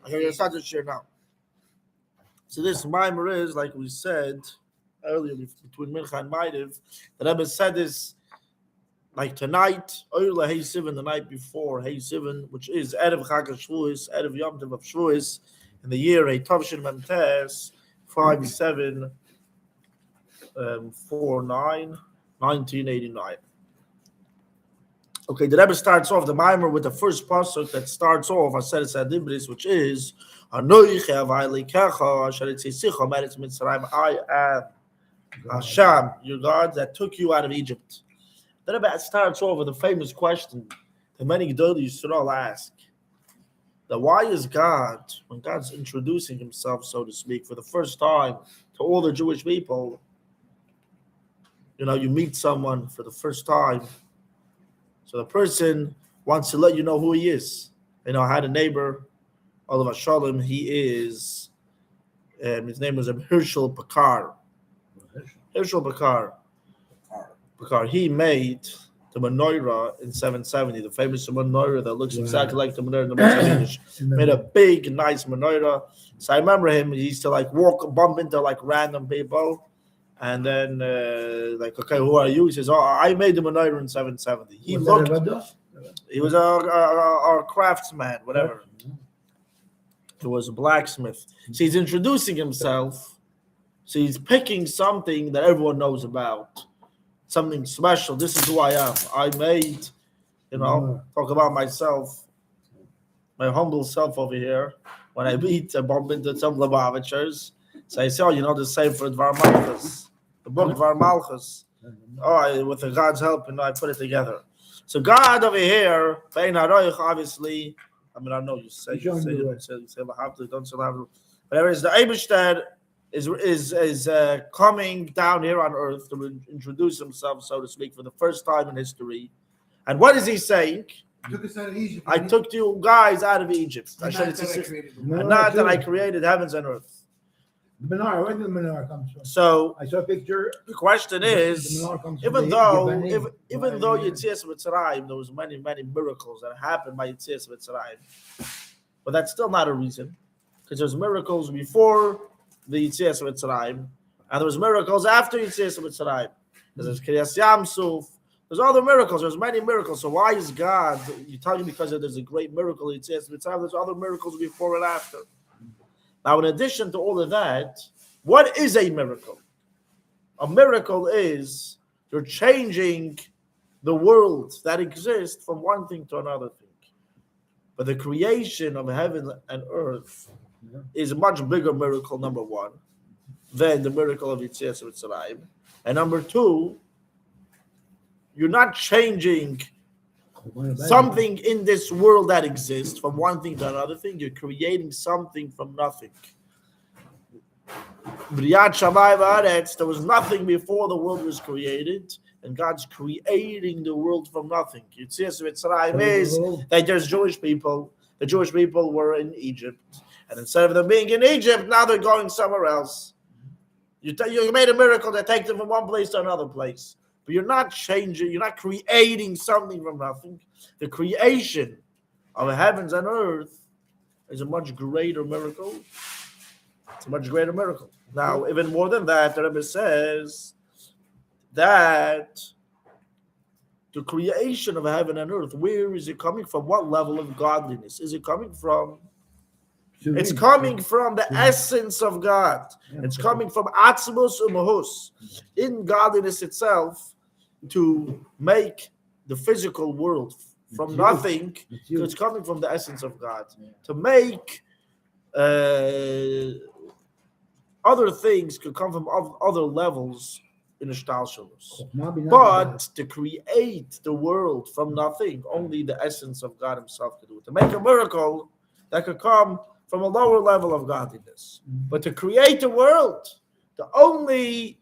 Okay, start to share now. So this maamar is, like we said earlier, between Mincha and Ma'ariv, the Rebbe said this like tonight, Oyla Hey Sivan, the night before Hey Sivan, which is Erev Chag Shavuos, Erev Yom Tov of Shavuos, in the year Tavshin Memtes 5749, 1989. Okay, the Rebbe starts off the maamar with the first pasuk that starts off Aseret Adibris, which is Anochi Avaylikecha Asher Tzisicha Meretz Mitzrayim. I am Hashem, your God that took you out of Egypt. The Rebbe starts off with a famous question that many Gedolim should all ask: that why is God, when God's introducing Himself, so to speak, for the first time to all the Jewish people, you meet someone for the first time. So the person wants to let you know who he is. I had a neighbor, Olav Shalom. He is, his name was Herschel Bakar. Herschel Bakar. He made the menorah in 770, the famous menorah that looks exactly like the menorah in the English. Made a big, nice menorah. So I remember him. He used to bump into random people. And then, okay, who are you? He says, I made the menorah in 770. He was a craftsman, whatever. He was a blacksmith. So he's introducing himself. So he's picking something that everyone knows about, something special. This is who I am. I made, talk about myself, my humble self over here. When I meet, I bump into some Lubavitchers. So I say, the same for Dvar Malchus, the book Dvar Malchus. With the God's help, I put it together. So God over here, obviously, I know you say Lahavdil, don't say Lahavdil. Whatever it is, the Eibishter is coming down here on earth to introduce himself, so to speak, for the first time in history. And what is he saying? Took us out of Egypt. I took you guys out of Egypt. Not that I created heavens and earth. The menorah, where did the menorah come from? So I saw a picture. The question is, even though Yetzias Mitzrayim, there was many miracles that happened by Yetzias Mitzrayim, but that's still not a reason, because there's miracles before the Yetzias Mitzrayim, and there was miracles after Yetzias Mitzrayim. There's Kriyas Yamsuf. There's other miracles. There's many miracles. So why is God? You're talking because there's a great miracle in Yetzias Mitzrayim. There's other miracles before and after. Now, in addition to all of that, what is a miracle? A miracle is you're changing the world that exists from one thing to another thing. But the creation of heaven and earth is a much bigger miracle, number one, than the miracle of Yetzias Mitzrayim. And number two, you're not changing something in this world that exists from one thing to another thing. You're creating something from nothing. B'riyat Shammai v'Aretz, there was nothing before the world was created, and God's creating the world from nothing. Yetzias Mitzrayim is that there's Jewish people. The Jewish people were in Egypt, and instead of them being in Egypt, now they're going somewhere else. You made a miracle that takes them from one place to another place. But you're not changing, you're not creating something from nothing. The creation of heavens and earth is a much greater miracle. It's a much greater miracle. Now, even more than that, the Rebbe says that the creation of heaven and earth, where is it coming from? What level of godliness? Is it coming from? It's coming from the essence of God. It's coming from atzmos umahus, in godliness itself, to make the physical world from nothing. It's coming from the essence of God. To make other things could come from other levels in the shavuos. But to create the world from nothing, only the essence of God Himself could do it. To make a miracle that could come from a lower level of godliness. But to create the world, the only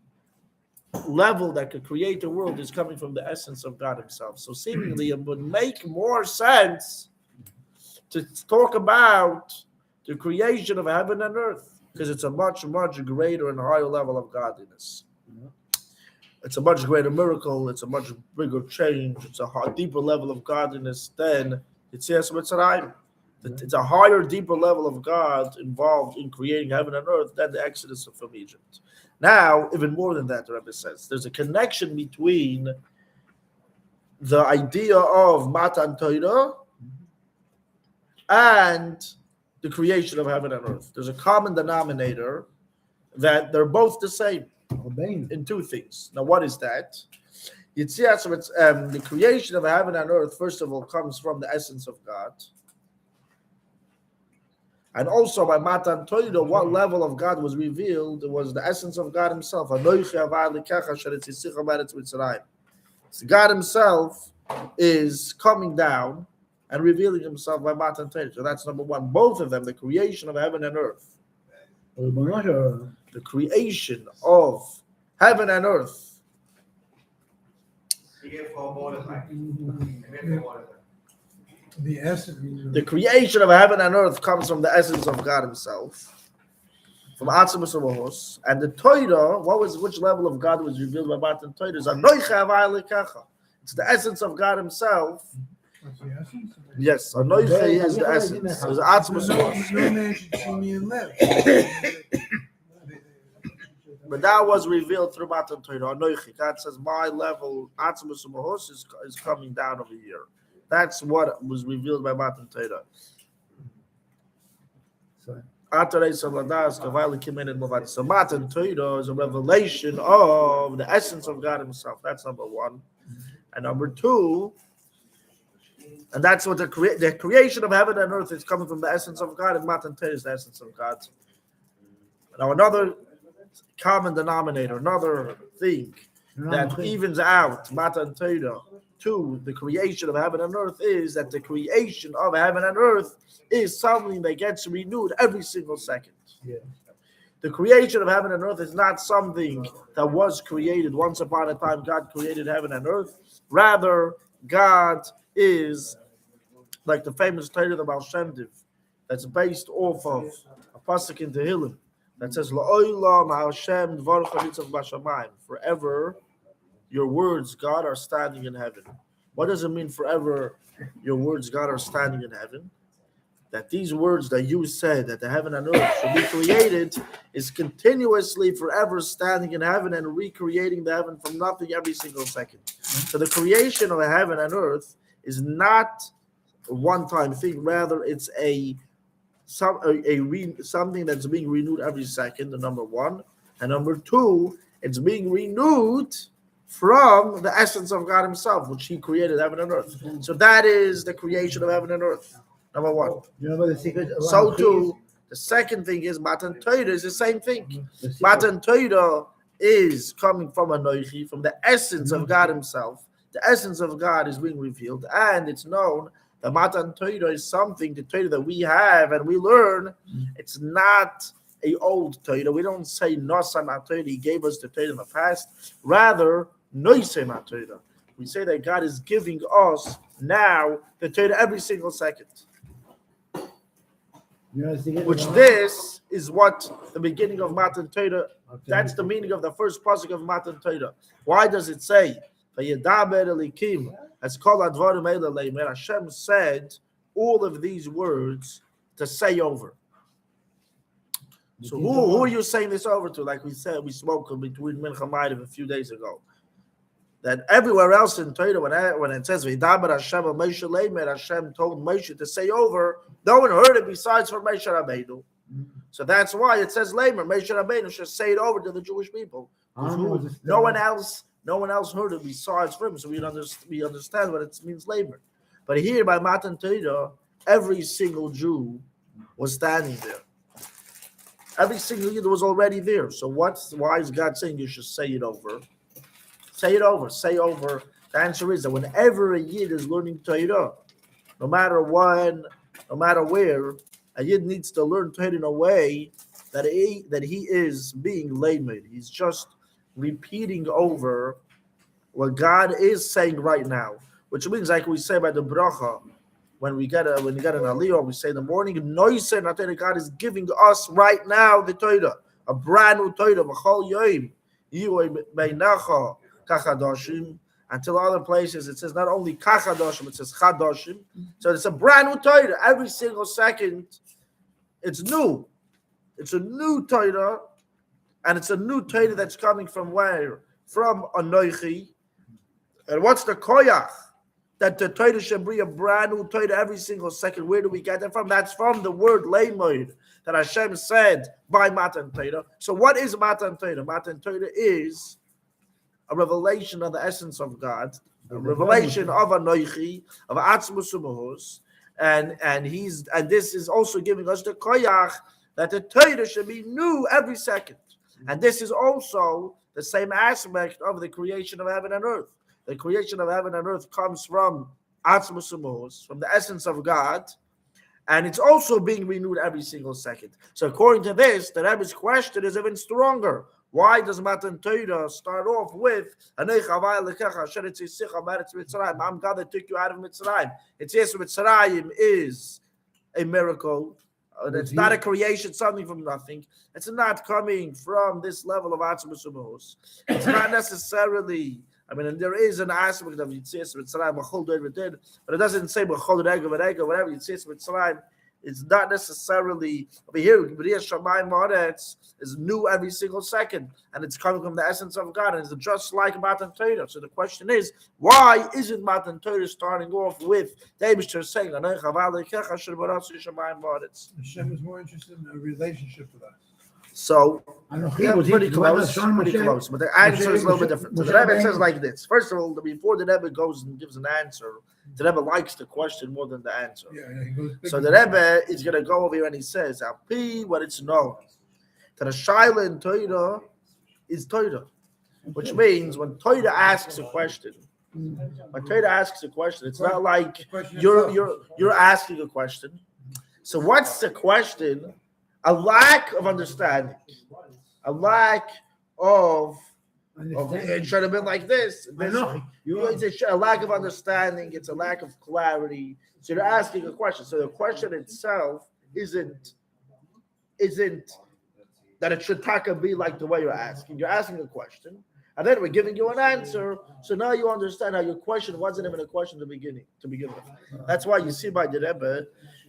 level that could create the world is coming from the essence of God Himself. So seemingly it would make more sense to talk about the creation of heaven and earth, because it's a much, much greater and higher level of godliness. It's a much greater miracle. It's a much bigger change. It's a deeper level of godliness than Yetzias Mitzrayim. It's a higher, deeper level of God involved in creating heaven and earth than the Exodus from Egypt. Now, even more than that, the Rebbe says, there's a connection between the idea of Matan Torah and the creation of heaven and earth. There's a common denominator that they're both the same in two things. Now, what is that? The creation of heaven and earth, first of all, comes from the essence of God. And also by Matan Torah, what level of God was revealed? It was the essence of God Himself. So God Himself is coming down and revealing Himself by Matan Torah. So that's number one. Both of them, the creation of heaven and earth. The creation of heaven and earth. The creation of heaven and earth comes from the essence of God Himself, from atzmos umahus. And the Torah, which level of God was revealed by Matan Torah? Is Anochi. It's the essence of God Himself. That's the essence? Yes, Anochi is the essence. It's atzmos umahus. But that was revealed through Matan Torah. Anochi. God says, my level, atzmos umahus, is coming down over here. That's what was revealed by Matan Torah. So Matan Torah is a revelation of the essence of God Himself. That's number one. And number two, and that's what the creation of heaven and earth is coming from the essence of God, and Matan Torah is the essence of God. Now another common denominator, another thing that evens out Matan Torah to the creation of heaven and earth is that the creation of heaven and earth is something that gets renewed every single second. Yeah. The creation of heaven and earth is not something that was created once upon a time. God created heaven and earth. Rather, God is like the famous Torah of Baal Shem Tov that's based off of a pasuk in Tehillim that says, "La'olam Hashem dvarecha nitzav b'shamayim." Forever, your words, God, are standing in heaven. What does it mean forever your words, God, are standing in heaven? That these words that you said, that the heaven and earth should be created, is continuously forever standing in heaven and recreating the heaven from nothing every single second. So the creation of heaven and earth is not a one-time thing. Rather, it's something that's being renewed every second, number one. And number two, it's being renewed from the essence of God Himself, which He created heaven and earth. So that is the creation of heaven and earth. Number one. You know the secret? So too, the second thing is Matan Torah is the same thing. Matan Torah is coming from Anochi, from the essence of God Himself. The essence of God is being revealed, and it's known that Matan Torah is something, the Torah that we have and we learn. It's not a old Torah. We don't say Nosa Torah, He gave us the Torah in the past. Rather, Noise Torah. We say that God is giving us now the Torah every single second. Which this is what the beginning of Matan Torah, that's the meaning of the first pasuk of Matan Torah. Why does it say, Vayedaber Elikim, as called Advarim Eila Leimer? Hashem said all of these words to to say over. So who are you saying this over to? Like we said, we spoke between Mincha Ma'ariv a few days ago. That everywhere else in Torah, when it says V'daber Hashem and Moshe Leimer, Hashem told Moshe to say over, no one heard it besides for Moshe Rabbeinu. So that's why it says Leimer, Moshe Rabbeinu should say it over to the Jewish people. No one else heard it besides for him. So we understand what it means Leimer. But here by Matan Torah, every single Jew was standing there. Every single Yid was already there. So why is God saying you should say it over? Say it over. Say over. The answer is that whenever a Yid is learning Torah, no matter when, no matter where, a Yid needs to learn Torah in a way that he is being lamed. He's just repeating over what God is saying right now, which means, like we say by the bracha, when you get an aliyah, we say in the morning, God is giving us right now the Torah, a brand new Torah, until other places it says not only kachadoshim, it says chadoshim. So it's a brand new Torah. Every single second, it's new. It's a new Torah, and it's a new Torah that's coming from where? From Anochi. And what's the koyach? That the Torah should be a brand new Torah every single second. Where do we get that from? That's from the word leimoid that Hashem said by Matan Torah. So what is Matan Torah? Matan Torah is a revelation of the essence of God, a revelation of Anochi, of Atzmus Umahus, and this is also giving us the koyach that the Torah should be new every second. And this is also the same aspect of the creation of heaven and earth. The creation of heaven and earth comes from Atzmus Umahus, from the essence of God, and it's also being renewed every single second. So according to this, the Rebbe's question is even stronger. Why does Matan Torah start off with I'm God that took you out of Mitzrayim? It's yes, Mitzrayim is a miracle. It's not a creation, something from nothing. It's not coming from this level of Atzmus Umahus. It's not necessarily. I mean, and there is an aspect of Yitzias Mitzrayim, but it doesn't say whatever Yitzias Mitzrayim. It's not necessarily over here. B'riyas Shamayim Haaretz is new every single second, and it's coming from the essence of God, and it's just like Matan Torah. So the question is, why isn't Matan Torah starting off with David saying, Hashem is more interested in a relationship with us. So pretty close. But the answer is a little bit different. So the Rebbe says like this. First of all, before the Rebbe goes and gives an answer, the Rebbe likes the question more than the answer. So the Rebbe is going to go over here and he says, I'll be what it's known. That a shaila in Torah is Torah. Which means when Torah asks a question, it's not like you're asking a question. So what's the question? A lack of understanding, a lack of it should have been like this. It's a lack of understanding. It's a lack of clarity. So you're asking a question. So the question itself isn't that it should be like the way you're asking. You're asking a question, and then we're giving you an answer. So now you understand how your question wasn't even a question to begin with. That's why you see by the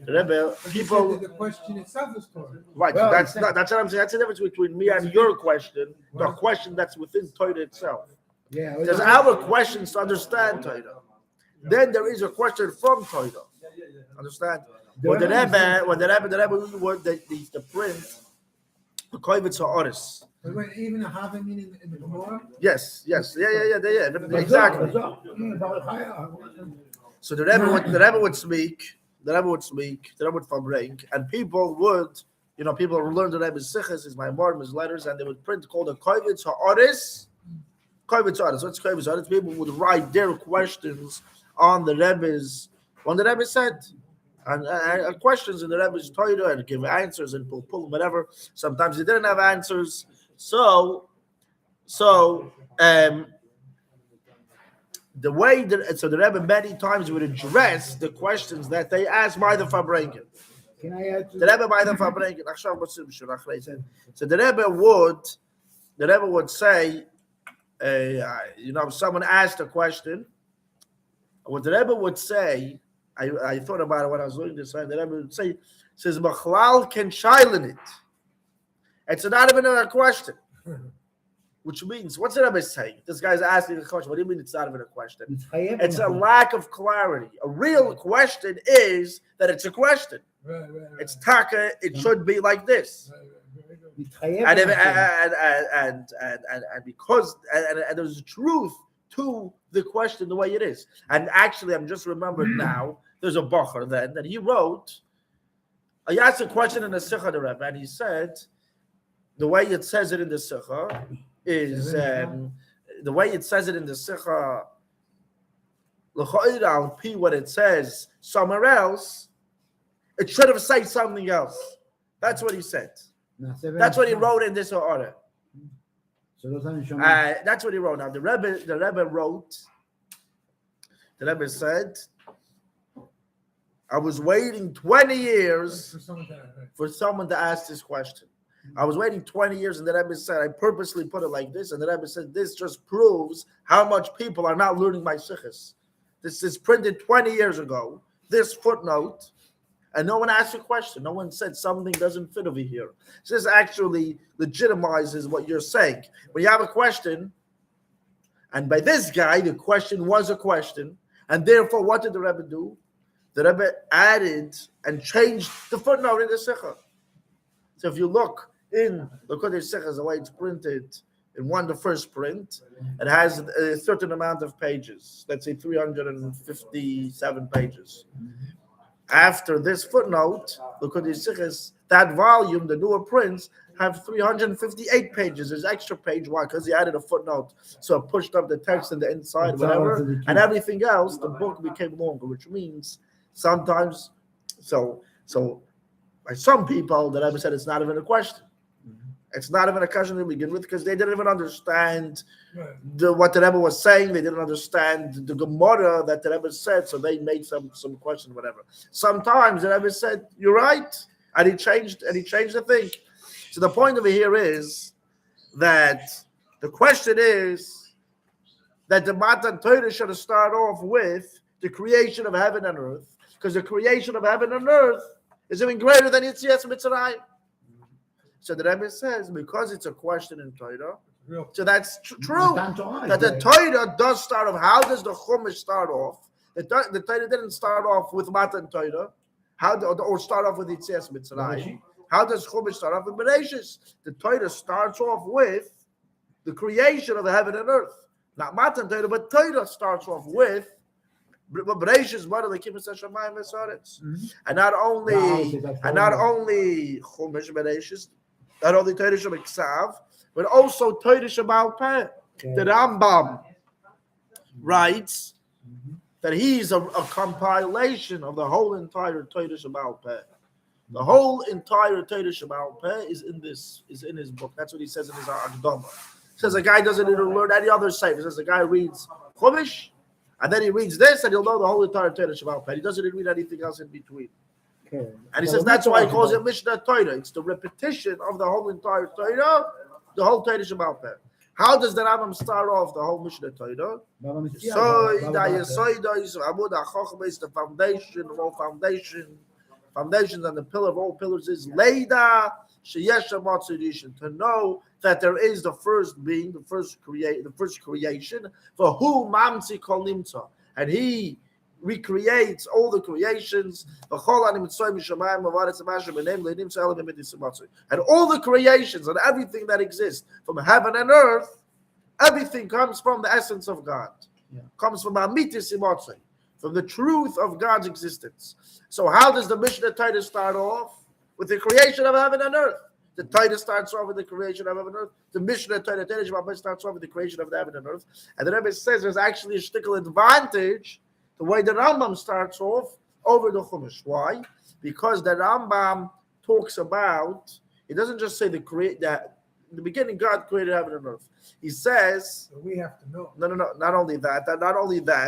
Rebbe, people. The question itself is Torah. Right. Well, that's what I'm saying. That's the difference between me and your question. The question that's within Torah itself. Yeah. There's our questions to understand Torah. Then there is a question from Torah. Understand? When the print, the kovetz ha'aris. Wait, even a having in the Gemara? Yes. Yeah. Exactly. So the Rebbe would speak. The Rebbe would fabring, and people would learn the Rebbe's sichos, his maamar, his letters, and they would print called a kovetz ha'aris. Kovetz ha'aris. What's kovetz ha'aris? People would write their questions on the Rebbe's, when the Rebbe said, and questions in the Rebbe's Torah, and give answers and pull whatever. Sometimes they didn't have answers, so the way that the Rebbe many times would address the questions that they asked by the Fabrengen. Can I add to the Rebbe by the Fabrengen? So the Rebbe would say, someone asked a question. What the Rebbe would say, I thought about it when I was doing this. The Rebbe would say, says Machlal can shailen it. It's not even a question. Which means, what's the Rebbe saying? This guy's asking a question. What do you mean it's not even a question? It's a lack of clarity. A real question is that it's a question. Right. It's taka. It should be like this. Right. And because there's truth to the question the way it is. And actually, I'm just remembered now. There's a bacher then that he wrote. He asked a question in the Sikha the Rebbe, and he said the way it says it in the Sikha is the way it says it in the Sikha. L'cha'ira P what it says somewhere else. It should have said something else. That's what he said. That's what he wrote in this order. That's what he wrote. Now the Rebbe wrote. The Rebbe said, "I was waiting 20 years for someone to ask this question. I was waiting 20 years, and the Rebbe said, I purposely put it like this, and the Rebbe said, this just proves how much people are not learning my sikhs. This is printed 20 years ago, this footnote, and no one asked a question. No one said something doesn't fit over here. This actually legitimizes what you're saying. When you have a question, and by this guy, the question was a question, and therefore, what did the Rebbe do? The Rebbe added and changed the footnote in the sikha. So if you look in the Kodesh Sikha, the way it's printed in the first print, it has a certain amount of pages. Let's say 357 pages. After this footnote, the Kodesh Sikha, that volume, the newer prints, have 358 pages. There's extra page. Why? Because he added a footnote. So it pushed up the text in the inside, whatever, and everything else, the book became longer, which means sometimes, so by some people, the Rebbe said it's not even a question. It's not even a question to begin with because they didn't even understand what the Rebbe was saying. They didn't understand the Gemara that the Rebbe said, so they made some question, whatever. Sometimes the Rebbe said, "You're right," and he changed the thing. So the point over here is that the question is that the Matan Torah should start off with the creation of heaven and earth, because the creation of heaven and earth is even greater than Yitzias Mitzrayim. So the Rebbe says, because it's a question in Torah, so that's true. That the Torah does start off. How does the Chumash start off? The Torah didn't start off with Matan Torah, or start off with Yitzias Mitzrayim. How does Chumash start off with Bereshis? The Torah starts off with the creation of the heaven and earth. Not Matan Torah, but Torah starts off with Bereshis, and not only Chumash Bereshis, not only Torah Shebeksav, but also Torah Shebal Peh. The Rambam writes that he's a compilation of the whole entire Torah Shebal Peh. The whole entire Torah Shebal Peh is in his book. That's what he says in his Akdama. He says a guy doesn't need to learn any other site. He says the guy reads Chumash, and then he reads this, and he'll know the whole entire Torah Shebal Peh. He doesn't read anything else in between. Okay. And he says that's why he calls it Mishnah Torah. It's the repetition of the whole entire Torah, the whole Torah Shebal Peh. How does the Rambam start off the whole Mishnah Torah? The foundation of all foundations and the pillar of all pillars is Leida Sheyesha Matzurishin, to know that there is the first being, the first creation, for who Mamsi Kol Nimtza, and he recreates all the creations, and all the creations and everything that exists from heaven and earth, everything comes from the essence of God. Comes from Amitis Imotzei, from the truth of God's existence. So how does the Mishnah Torah start off? With the creation of heaven and earth. The Torah starts off with the creation of heaven and earth. The Mishnah Torah starts off with the creation of the heaven and earth. And the Rebbe says there's actually a shtickle advantage the way the Rambam starts off over the Chumash. Why? Because the Rambam talks about, he doesn't just say that in the beginning God created heaven and earth. He says, so we have to know. No, not only that,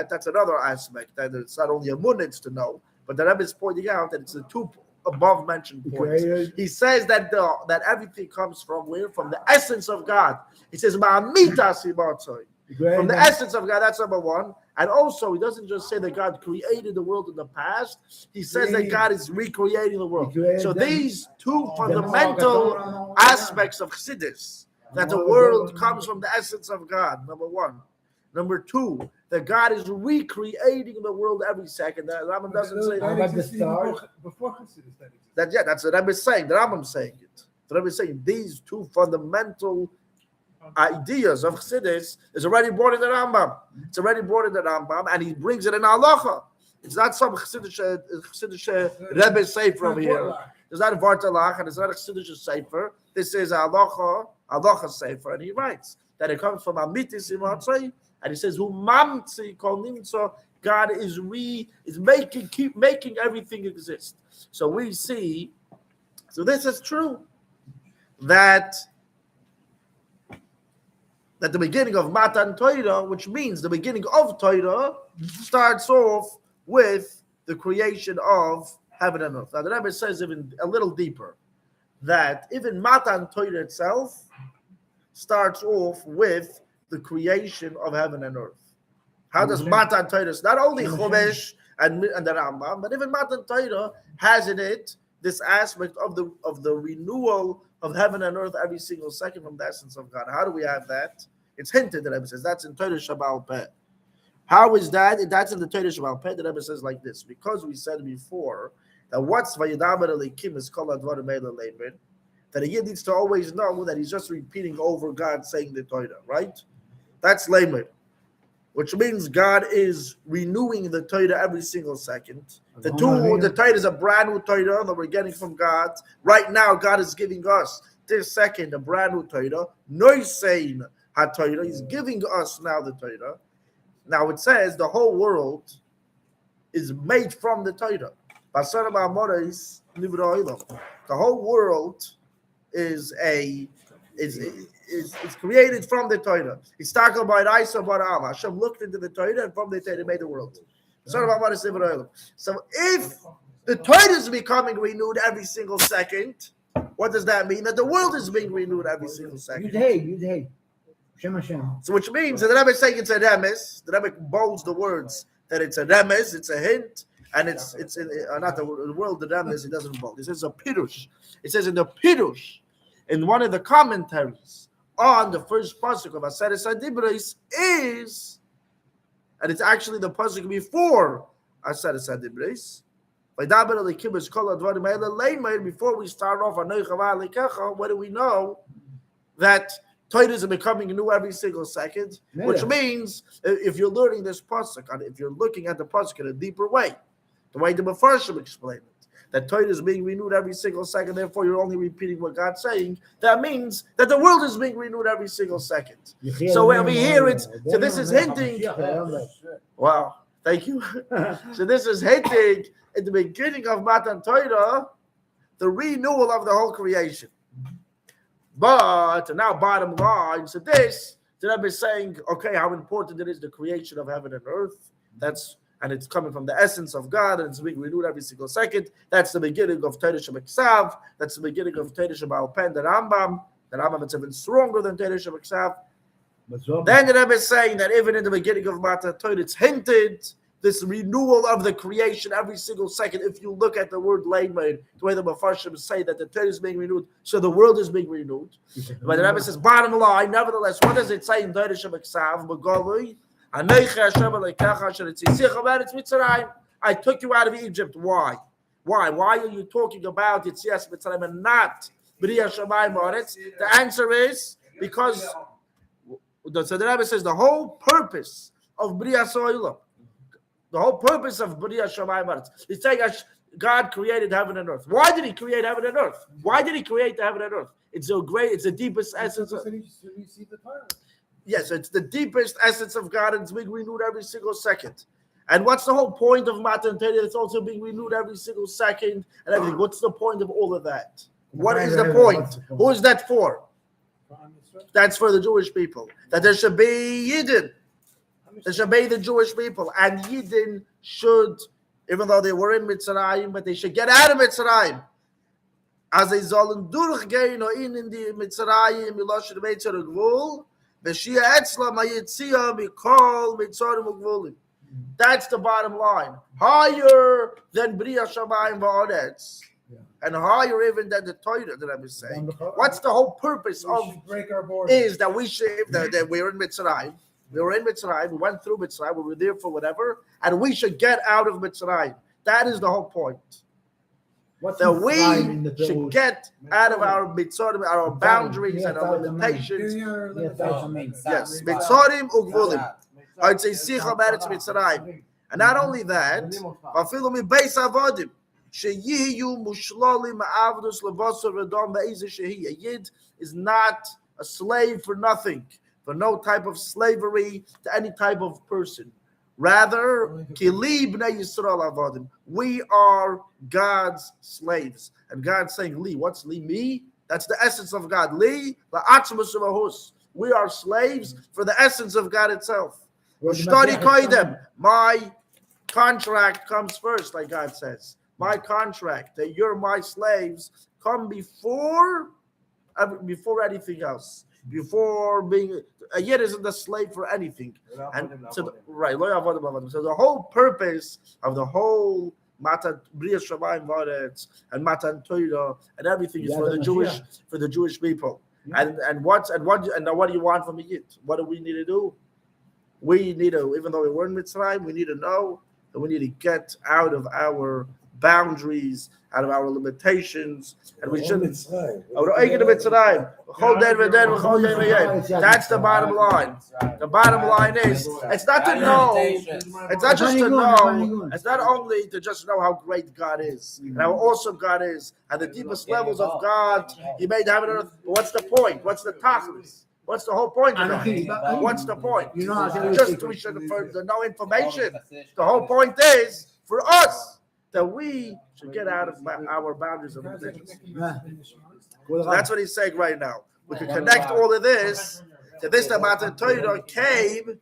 that's another aspect. That it's not only a munitz to know, but the Rebbe is pointing out that it's the two above mentioned points. He says that that everything comes from where? From the essence of God. He says, from the essence of God, that's number one. And also, he doesn't just say that God created the world in the past. He says that God is recreating the world. So these two fundamental aspects of Chassidus, that the world comes from the essence of God, number one. Number two, that God is recreating the world every second. The Rambam doesn't say that. Yeah, that's what Rebbe is saying. The Rambam is saying it. The Rebbe is saying these two fundamental ideas of Chassidus is already born in the Rambam. It's already born in the Rambam, and he brings it in halacha. It's not some Chassidus Rebbe sefer from here. It's not a Vartalach, and it's not a Chassidus sefer. This is a halacha sefer, and he writes that it comes from Amitis Imatzai, and he says, "Hu mamtzi kol nimtza." God is keep making everything exist. So we see. So this is true that the beginning of Matan Torah, which means the beginning of Torah, starts off with the creation of heaven and earth. Now the Rebbe says even a little deeper that even Matan Torah itself starts off with the creation of heaven and earth. How does Matan Torah, not only Chumash and the Rambam, but even Matan Torah has in it this aspect of the renewal of heaven and earth every single second from the essence of God. How do we have that? It's hinted, the Rebbe says. That's in Torah Shabbal Peh. How is that? That's in the Torah Shabbal Peh. The Rebbe says like this. Because we said before that what's Vayidaber Elikim is called Advar Meila Leimer, that a Yid needs to always know that he's just repeating over God saying the Torah, right? That's Leimer, which means God is renewing the Torah every single second. The Torah is a brand new Torah that we're getting from God. Right now, God is giving us this second a brand new Torah. Noisein HaTorah. He's giving us now the Torah. Now it says the whole world is made from the Torah. The whole world is created from the Torah. It's talking about Isa Baram. Hashem looked into the Torah, and from the Torah made the world. So if the Torah is becoming renewed every single second, what does that mean? That the world is being renewed every single second. So which means that the Rebbe is saying it's a remes. The Rebbe bolds the words that it's a remes, it's a hint, and it's not the world, the remes, it doesn't bold. It says a pirush. It says in the pirush, in one of the commentaries on the first pasuk of Aseres HaDibros is, and it's actually the pasuk before Aseres HaDibros. Before we start off, what do we know? That Torah is becoming new every single second, which means if you're learning this pasuk, if you're looking at the pasuk in a deeper way, the way the Mefarshim explain it, that Torah is being renewed every single second, therefore you're only repeating what God's saying, that means that the world is being renewed every single second. So when we hear it, so this is hinting, wow, thank you. So this is hinting at the beginning of Matan Torah, the renewal of the whole creation. But now, bottom line, so this, the Rebbe is saying, okay, how important it is the creation of heaven and earth. And it's coming from the essence of God, and it's being renewed every single second. That's the beginning of Torah Shebeksav. That's the beginning of Torah Shebal Pen, the Rambam. The Rambam is even stronger than Torah Shebeksav. Then the Rebbe is saying that even in the beginning of Matan Torah, it's hinted this renewal of the creation every single second. If you look at the word Leimer, the way the Mefarshim say that the Torah is being renewed, so the world is being renewed. But the Rebbe says, bottom line, nevertheless, what does it say in Torah Shebeksav? Anochi Hashem Elokecha asher tzitzicha be'eretz Mitzrayim. I took you out of Egypt. Why? Why are you talking about Yitzias Mitzrayim and not B'riya Shamayim Haaretz? The answer is because. So the Rebbe says the whole purpose of B'riya So'ilam, the whole purpose of B'riya Shamayim Haaretz, is saying God created heaven and earth. Why did He create heaven and earth? Why did He create the heaven and earth? It's the deepest essence of. Yes, it's the deepest essence of God, and it's being renewed every single second. And what's the whole point of Matan Torah? It's also being renewed every single second and everything. What's the point of all of that? What is the point? Who is that for? That's for the Jewish people. That there should be Yidden. There should be the Jewish people. And Yidden should, even though they were in Mitzrayim, but they should get out of Mitzrayim. As they sollen durchgehen in die Mitzrayim, Milosh Rebbe Gvul, V'shia etzla ma'yitzia mikol mitzorim ugvulim. That's the bottom line. Higher than Bria Shamayim Va'aretz. And higher even than the Torah that I'm saying. What's the whole purpose of break our borders? Is that we should that we're in Mitzrayim. We were in Mitzrayim. We went through Mitzrayim. We were there for whatever, and we should get out of Mitzrayim. That is the whole point. That we should get out of our Mitzrayim, our boundaries and our limitations. Yes, Mitzrayim ugvulim. I'd say Sicha Meretz Mitzrayim, and not only that, Afilu mi Beis Avodim. A Yid is not a slave for nothing, for no type of slavery to any type of person. Rather, we are God's slaves. And God's saying, Li, what's Li? Me? That's the essence of God. Li, we are slaves for the essence of God itself. My contract comes first, like God says. My contract, that you're my slaves, come before anything else. Before being a Yid isn't a slave for anything. And so right, so the whole purpose of the whole Matan Bria Shamayim Va'aretz and Matan Torah and everything is for the Jewish people. And what do you want from a Yid? What do we need to do? We need to, even though we were in Mitzrayim, we need to know that we need to get out of our boundaries, out of our limitations, and we shouldn't. That's the bottom line. The bottom line is it's not to know, it's not just to know, it's not only to just know how great God is and how awesome God is and the deepest levels of God He made heaven and earth. But what's the point? What's the tachlis? What's the whole point of that? What's the point? Just we should know information. The whole point is for us that we should get out of our boundaries of limitations. So that's what he's saying right now. We can connect all of this to this that Matan Torah came.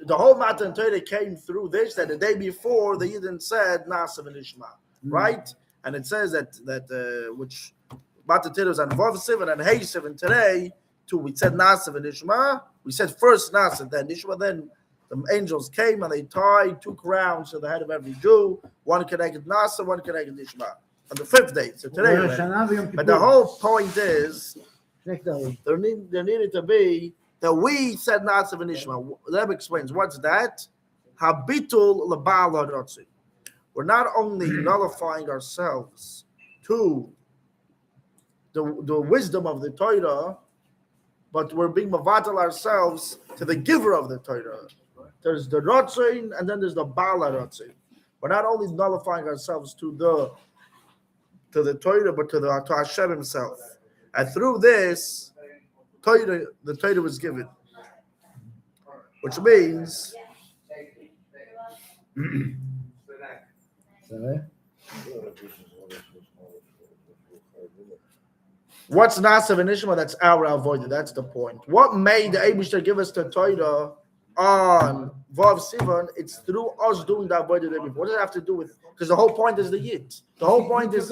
The whole Matan Torah came through this, that the day before the Yidden said Nasa v'nishma, right? And it says that which Matan Torah was on Vav Siv and on Hey Siv, and today too we said Nasa v'nishma. We said first Nasa, then Nishma, then the angels came and they tied 2 crowns to the head of every Jew, one connected Nasa, one connected Nishma. On the 5th day, so today. But the whole point is, there needed to be that we said Nasa v'nishma. Rebbe explains, what's that? Habitul l'ba'al ha'rotzi. We're not only nullifying ourselves to the wisdom of the Torah, but we're being mavatal ourselves to the giver of the Torah. There's the Rotzein, and then there's the Bala Rotzein. We're not only nullifying ourselves to the Torah, but to Hashem Himself. And through this, the Torah was given, which means what's Nasa v'nishma? That's our avoided. That's the point. What made the Eibishter give us the Torah on Vav Sivan? It's through us doing that avoided before. What does it have to do with? Because the whole point is the Yid. The whole point is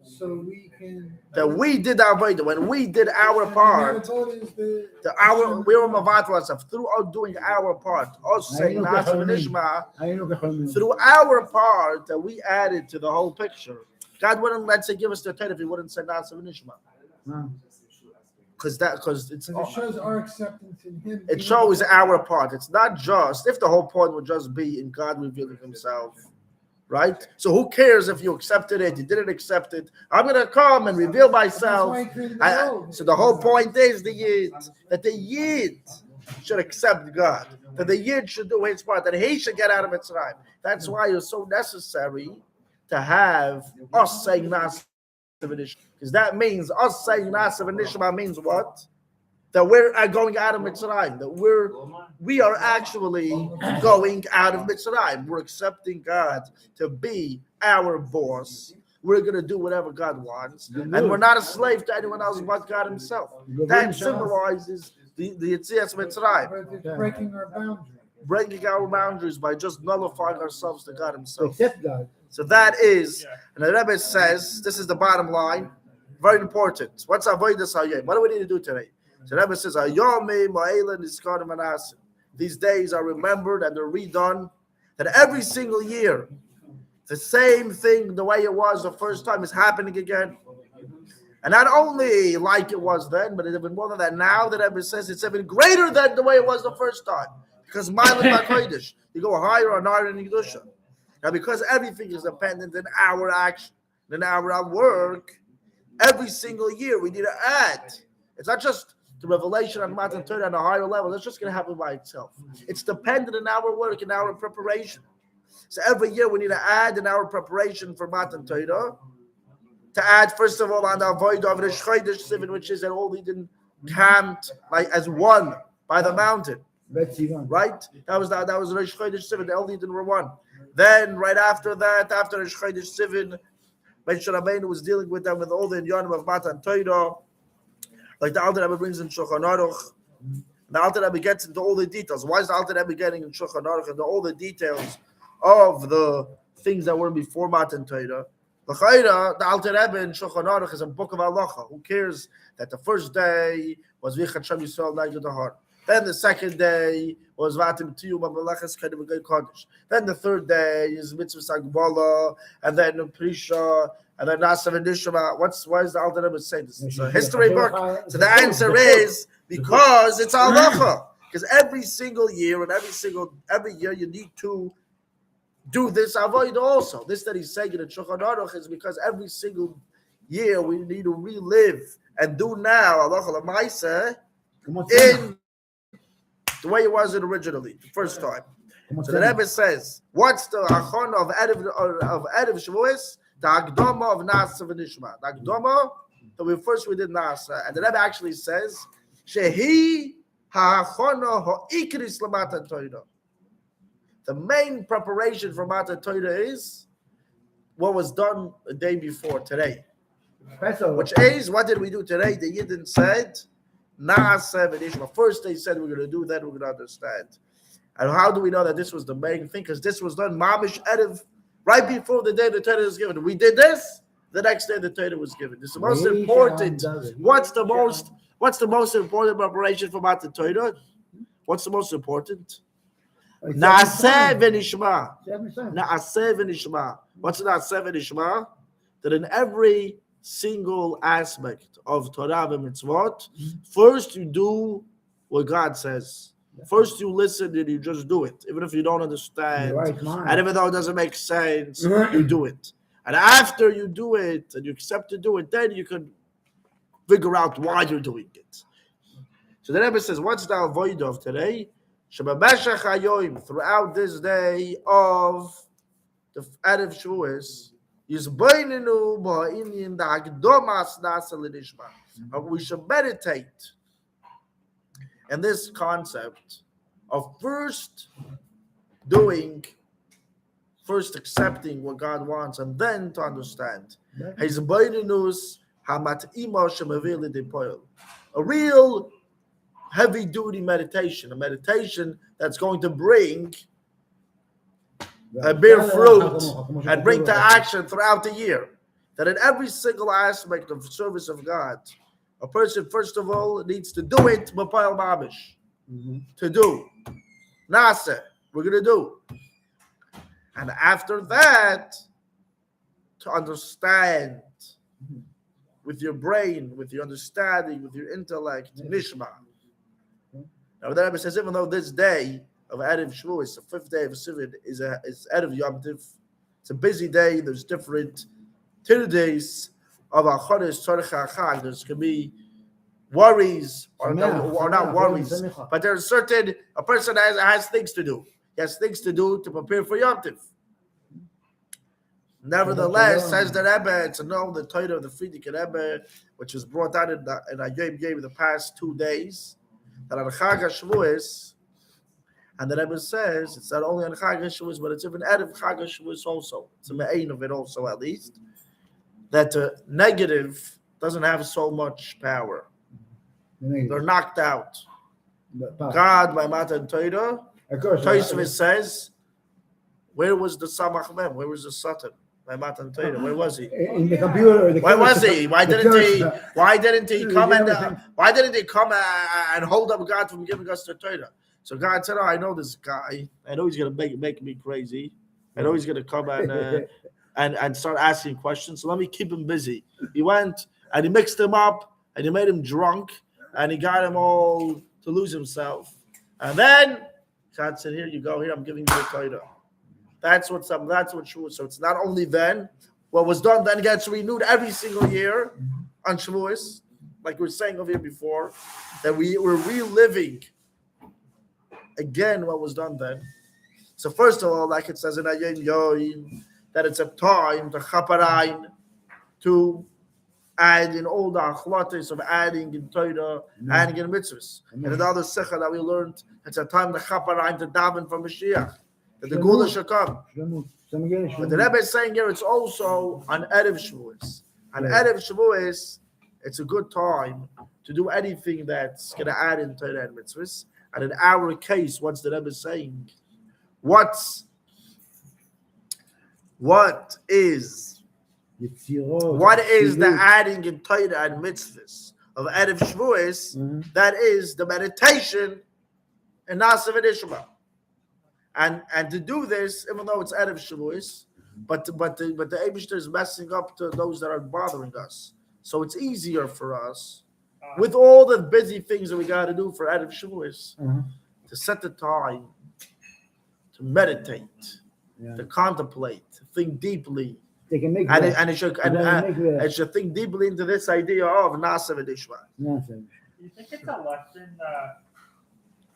so we can that we did our avoided. When we did our part, we were mavatl ourselves through us doing our part. Us saying Nasa v'nishma through our part that we added to the whole picture. God wouldn't, let's say, give us the Torah if He wouldn't say Nasa v'nishma. Because it shows our acceptance in Him. It shows our part. It's not just if the whole point would just be in God revealing Himself, right? So who cares if you accepted it, you didn't accept it? I'm gonna come and reveal myself. So the whole point is the Yid, that the Yid should accept God, that the Yid should do his part, that he should get out of Mitzrayim. That's why it's so necessary to have us saying Nasa v'nishma, because that means us saying Nasa v'nishma means what? That we're going out of Mitzrayim. That we are actually going out of Mitzrayim. We're accepting God to be our boss. We're going to do whatever God wants, and we're not a slave to anyone else but God Himself. That symbolizes the Yetzias Mitzrayim. Breaking our boundaries. Breaking our boundaries by just nullifying ourselves to God Himself. Accept God. So that is, and the Rebbe says, this is the bottom line, very important. What's avodas hayom? What do we need to do today? So Rebbe says, "Ayome ma'ela niskarim anasim." These days are remembered and they're redone. That every single year, the same thing, the way it was the first time, is happening again. And not only like it was then, but it's even more than that. Now that Rebbe says it's even greater than the way it was the first time. Because Ma'alim HaKodesh, you go higher and higher in Kedusha. Now, because everything is dependent on our action, in our work, every single year we need to add. It's not just the revelation on Matan Torah on a higher level. That's just going to happen by itself. It's dependent on our work and our preparation. So every year we need to add in our preparation for Matan Torah, to add, first of all, on the avoid of Rosh Chodesh Sivan, which is that all we didn't camped like as one by the mountain. Right? That was Rosh Chodesh Sivan. The only didn't were one. Then right after that, after Rosh Chodesh Sivan, Beis Rabbeinu was dealing with them with all the inyanim of Matan Torah, like the Alter Rebbe brings in Shulchan Aruch. The Alter Rebbe gets into all the details. Why is the Alter Rebbe getting in Shulchan Aruch into all the details of the things that were before Matan Torah? The Alter Rebbe in Shulchan Aruch is a book of halacha. Who cares that the first day was Vichat Shem Yisrael Nagid Dahar? Then the second day was Vatim Tiyum Amalachas Kedim Kodesh. Then the third day is Mitzvah Sagbala, and then Prisha, and then Nasav and Nishma. Why is the Alter Rebbe saying this? It's a history book. So the answer is because it's halacha. Because every single year and every year you need to do this avoid also. This that he's saying in the Shulchan Aruch is because every single year we need to relive and do now halacha l'maaseh in the way it was originally, the first time. So the Rebbe says, what's the achon of Erev Shavuos? The Akdama of Nasa v'Nishma. The Akdama, we did Nasa. And the Rebbe actually says, Shehi ha'achona ha'ikris l'matan Torah. The main preparation for Matan Torah is what was done the day before, today. Which is, what did we do today? The Yidden said, Na'aseh v'nishma. First they said we're going to do that, we're going to understand. And how do we know that this was the main thing? Because this was done mamish erev, right before the day the Torah was given. We did this, the next day the Torah was given. This is the most important. What's the most important preparation for Matan Torah? What's the most important? Na'aseh v'nishma. Na'aseh v'nishma. What's na'aseh v'nishma? That in every single aspect of Torah and mitzvot, first you do what God says. First you listen and you just do it, even if you don't understand, and even though it doesn't make sense, you do it. And after you do it and you accept to do it, then you can figure out why you're doing it. So the Rebbe says, what's the avoid of today? Shebameshach hayoim, throughout this day of the Erev Shavuos, Yizbainenu ba'inyin da akdomas nasa l'nishma. We should meditate in this concept of first accepting what God wants, and then to understand. Hizbainenus hamat'ima shemavili depoil. A real heavy-duty meditation, a meditation that's going to bring bear fruit and bring to action throughout the year. That in every single aspect of the service of God, a person, first of all, needs to do it, b'payal mamish. To do. Nasa, we're going to do. And after that, to understand with your brain, with your understanding, with your intellect, nishma. Now, the Rebbe says, even though this day of Erev Shavuos, the fifth day of Sivan, is Erev Yom Tiv. It's a busy day. There's different 2 days of Achodesh Tzorech HaChag. There's going to be worries or not worries, but there's a person has things to do. He has things to do to prepare for Yom Tiv. Nevertheless, says the Rebbe, to know the Torah of the Frierdiker Rebbe, which was brought out in Ayom Yom the past 2 days, that on Chag HaShavuos, and the Rebbe says it's not only on Chag HaShavuos, but it's even Erev Chag HaShavuos also. It's a me'ain of it also, at least. That negative doesn't have so much power. They're knocked out. God, by Matan Torah, Tosfos says, where was the Samach Mem? Where was the Satan? by Matan Torah. Where was he? In the computer. Where was he? Why didn't he? Why didn't he come and? everything. Why didn't he come and hold up God from giving us the Torah? So God said, "Oh, I know this guy. I know he's gonna make me crazy. I know he's gonna come and start asking questions. So let me keep him busy." He went and he mixed him up and he made him drunk and he got him all to lose himself. And then God said, "Here you go. Here I'm giving you the Torah." That's what's up. That's what shavuos. So it's not only then. What was done then gets renewed every single year on shavuos, like we were saying over here before, that we were reliving again what was done then. So first of all, like it says in Ayin Yoim, that it's a time to chaparain, to add in all the achlatis of adding in Torah, adding in mitzvahs. And another secha that we learned, it's a time to chaparain, to daven for Mashiach, that the Gula should come. But the Rebbe is saying here it's also on Erev Shavuos. On Erev Shavuos, it's a good time to do anything that's going to add in Torah and mitzvahs. And in our case, what's the Rebbe saying? What is the adding in Torah and mitzvahs of Erev Shavuos? That is the meditation in Nasav and Ishma. And to do this, even though it's Erev Shavuos, but the Eibishter is messing up to those that are bothering us. So it's easier for us, with all the busy things that we got to do for Erev Shavuos, to set the time to meditate, to contemplate, to think deeply. They can make it should think deeply into this idea of Nasav and Ishma. You think it's a lesson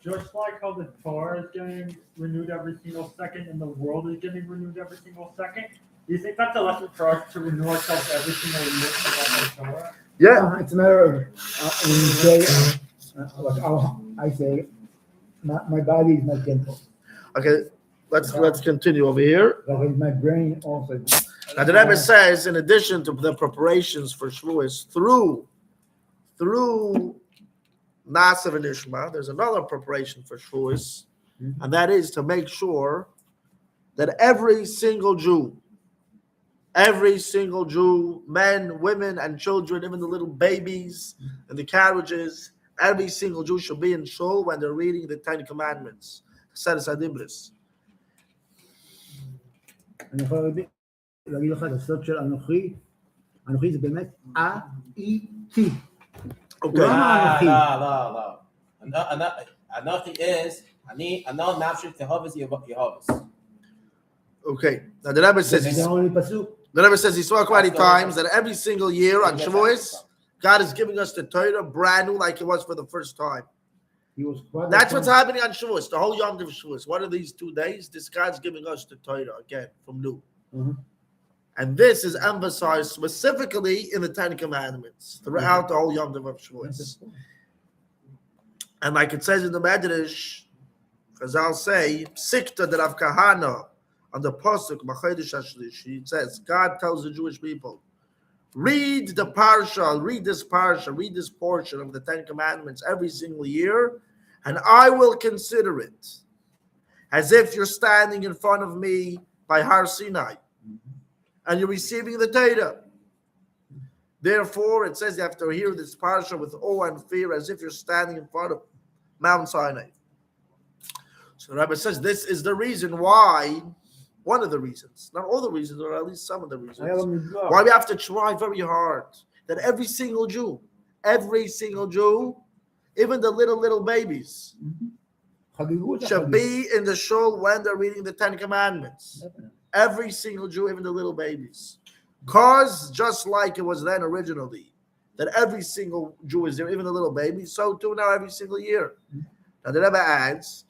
just like how the Torah is getting renewed every single second and the world is getting renewed every single second? Do you think that's a lesson for us to renew ourselves every single year about the Torah? Yeah, it's a matter of when you say, I say, my body is my temple. Okay, let's continue over here. Like my brain also. Now the Rebbe says, in addition to the preparations for Shavuos through Nasav and Ishma, there's another preparation for Shavuos, and that is to make sure that every single Jew, men, women, and children, even the little babies and the carriages, every single Jew should be in shul when they're reading the Ten Commandments. Seres Adibris. אני יכול להגיד לך את הסוד של אנוכי זה באמת איתי. Okay. לא. Anochi is, אני נפשי תהובס יהובס. Okay. Now the Rebbe says, he spoke many times that every single year on Shavuos, God is giving us the Torah brand new like it was for the first time. That's what's happening on Shavuos, the whole Yom Tov Shavuos. What are these 2 days? This God's giving us the Torah again from new. And this is emphasized specifically in the Ten Commandments throughout the whole Yom Tov of Shavuos. And like it says in the Medrash, Chazal say, Sikta de Rav Kahana, on the Pasuk, Machodesh HaShlishi, it says, God tells the Jewish people, read this parsha, read this portion of the Ten Commandments every single year, and I will consider it as if you're standing in front of me by Har Sinai, and you're receiving the Torah. Therefore, it says you have to hear this parsha with awe and fear, as if you're standing in front of Mount Sinai. So the Rebbe says this is the reason why, one of the reasons, not all the reasons, or at least some of the reasons, why we have to try very hard that every single Jew, even the little babies, should be in the shul when they're reading the Ten Commandments. Every single Jew, even the little babies. Because just like it was then originally, that every single Jew is there, even the little babies, so too now every single year. Now the Rebbe adds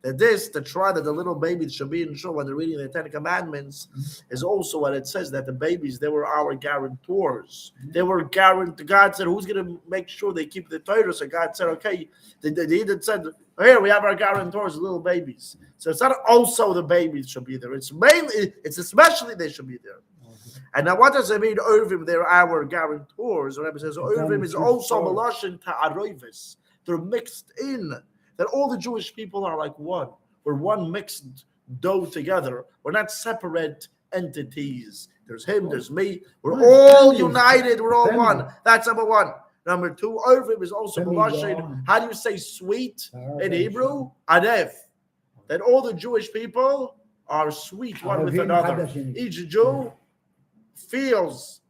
that the try that the little babies should be in shul when they're reading the Ten Commandments is also what it says, that the babies, they were our guarantors. They were guaranteed. God said, who's going to make sure they keep the Torah? So God said, okay, they even said, here we have our guarantors, little babies. So it's not also the babies should be there. It's especially they should be there. And now what does it mean, Ovim, they're our guarantors? The Rebbe says, Ovim is also Maloshin Ta'arovis. They're mixed in. That all the Jewish people are like one. We're one mixed dough together. We're not separate entities. There's him, there's me. We're all united. We're all one. That's number one. Number two, Irvim is also Malashim. How do you say sweet in Hebrew? Anev. That all the Jewish people are sweet one with another. Each Jew feels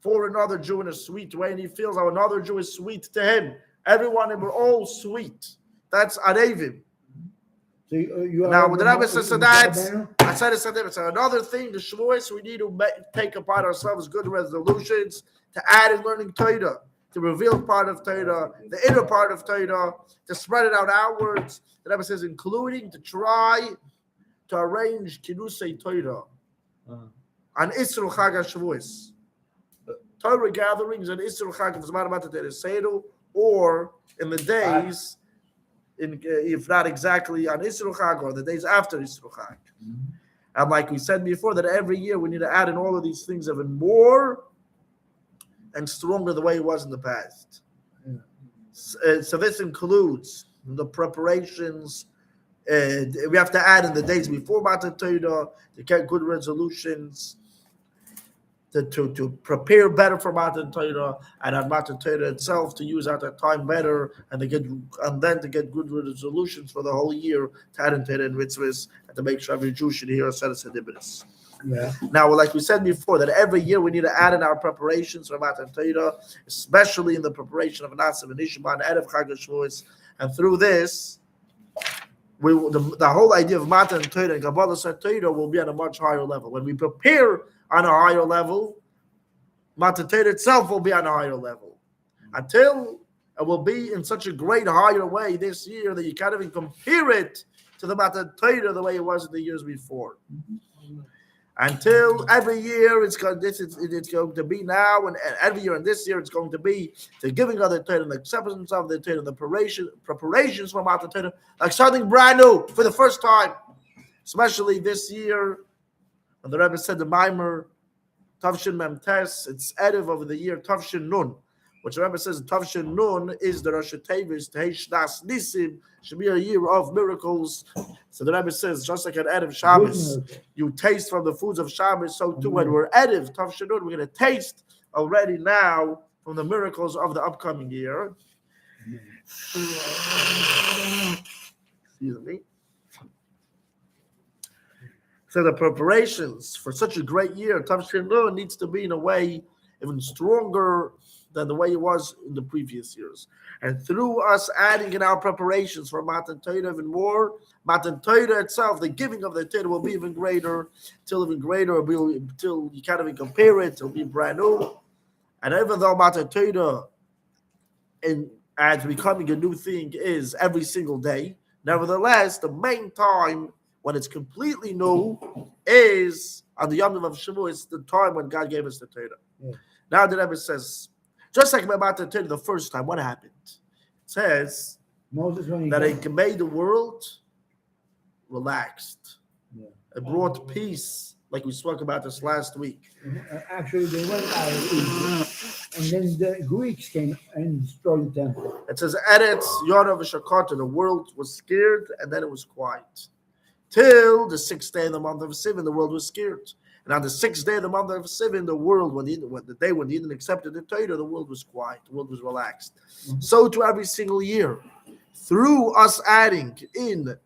for another Jew in a sweet way, and he feels how another Jew is sweet to him. Everyone, and we're all sweet. That's Arevim. So you now, when the Rebbe says so that's, I said it's another thing, the shavuos, we need to take upon ourselves good resolutions to add in learning Torah, to reveal part of Torah, the inner part of Torah, to spread it out outwards. The Rebbe says, including to try to arrange Kiddushay Torah on Isru Chag HaShavuos. Torah gatherings and Isru Chag Seder, or in the days, if not exactly on Isru Chag or the days after Isru Chag. And like we said before, that every year we need to add in all of these things even more and stronger the way it was in the past. So this includes the preparations. We have to add in the days before Matan Torah to get good resolutions, to prepare better for Matan Torah, and on Matan Torah itself to use out that time better, and then to get good resolutions for the whole year to add in Torah and mitzvahs, and to make sure every Jew should hear a set of sedibris. Yeah. Now, like we said before, that every year we need to add in our preparations for Matan Torah, especially in the preparation of Nasiv and Ishma and Erev Chag HaShavuos, and through this, the whole idea of Matan Torah and Kabbalah Torah will be on a much higher level. When we prepare on a higher level, Matan Torah itself will be on a higher level. Until it will be in such a great higher way this year that you can't even compare it to the Matan Torah the way it was in the years before. Until every year it's going to be now, and every year and this year it's going to be the giving of the Torah and the acceptance of the Torah and the preparations for Matan Torah, like something brand new for the first time. Especially this year, when the Rebbe said the maamar Tavshin Mem Tes, it's Erev of the year Tavshin Nun, which the Rebbe says Tavshin Nun is the Rosh Tevis Tehei Shnas Nisim, should be a year of miracles. So the Rebbe says, just like an Erev Shabbos, you taste from the foods of Shabbos, so too when we're Erev Tavshin Nun, we're going to taste already now from the miracles of the upcoming year. Excuse me. So the preparations for such a great year, Tavshin Nun, needs to be in a way even stronger than the way it was in the previous years. And through us adding in our preparations for Matan Torah even more, Matan Torah itself, the giving of the Torah will be even greater, until you can't even compare it, it'll be brand new. And even though Matan Torah as becoming a new thing is every single day, nevertheless, the main time when it's completely new is on the Yom of Shavuos, the time when God gave us the Torah. Yeah. Now the Rebbe says, just like Matan Torah the first time, what happened? It says that it made the world relaxed. Yeah. It brought peace, like we spoke about this last week. Actually, they went out of Egypt, and then the Greeks came and destroyed the temple. It says, Eretz Yorav Shakata, the world was scared, and then it was quiet. Till the 6th day of the month of Sivan, the world was scared. And on the 6th day of the month of Sivan, the world, when the Eden accepted the Torah, the world was quiet, the world was relaxed. Mm-hmm. So to every single year, through us adding in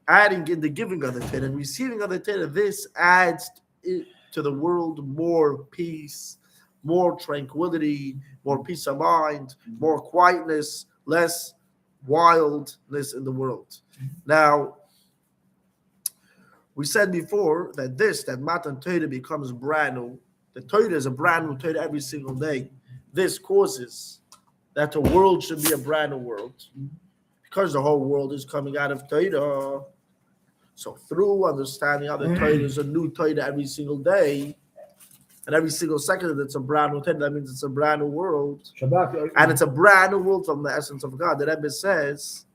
the giving of the Torah and receiving of the Torah, this adds to the world more peace, more tranquility, more peace of mind, more quietness, less wildness in the world. Now, we said before that Matan Torah becomes brand new. The Torah is a brand new Torah every single day. This causes that the world should be a brand new world, because the whole world is coming out of Torah. So through understanding how the Torah is a new Torah every single day, and every single second that it's a brand new Torah, that means it's a brand new world. Shabbat. And it's a brand new world from the essence of God. The Rebbe says,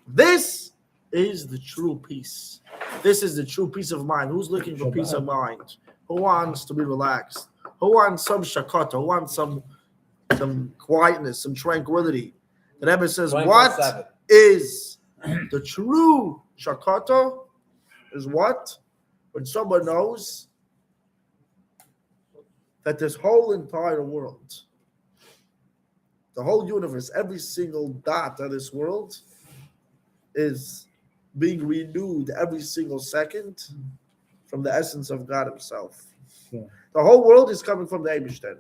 this is the true peace. This is the true peace of mind. Who's looking for peace of mind? Who wants to be relaxed? Who wants some shakata? Who wants some quietness, some tranquility? The Rebbe says, what is the true shakata? Is what? when someone knows that this whole entire world, the whole universe, every single dot of this world is being renewed every single second from the essence of God Himself. Yeah. The whole world is coming from the Eibishter.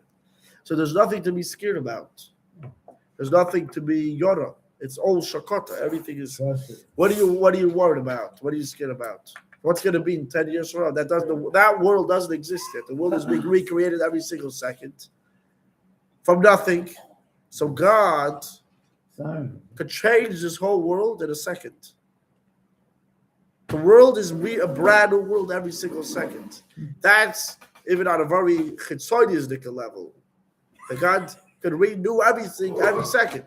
So there's nothing to be scared about. There's nothing to be yora. It's all shakota. Everything is. What are you worried about? What are you scared about? What's going to be in 10 years from now? That world doesn't exist yet. The world is being recreated every single second from nothing. So God could change this whole world in a second. The world is a brand new world every single second. That's even on a very chitzoniistic level. That God could renew everything every second.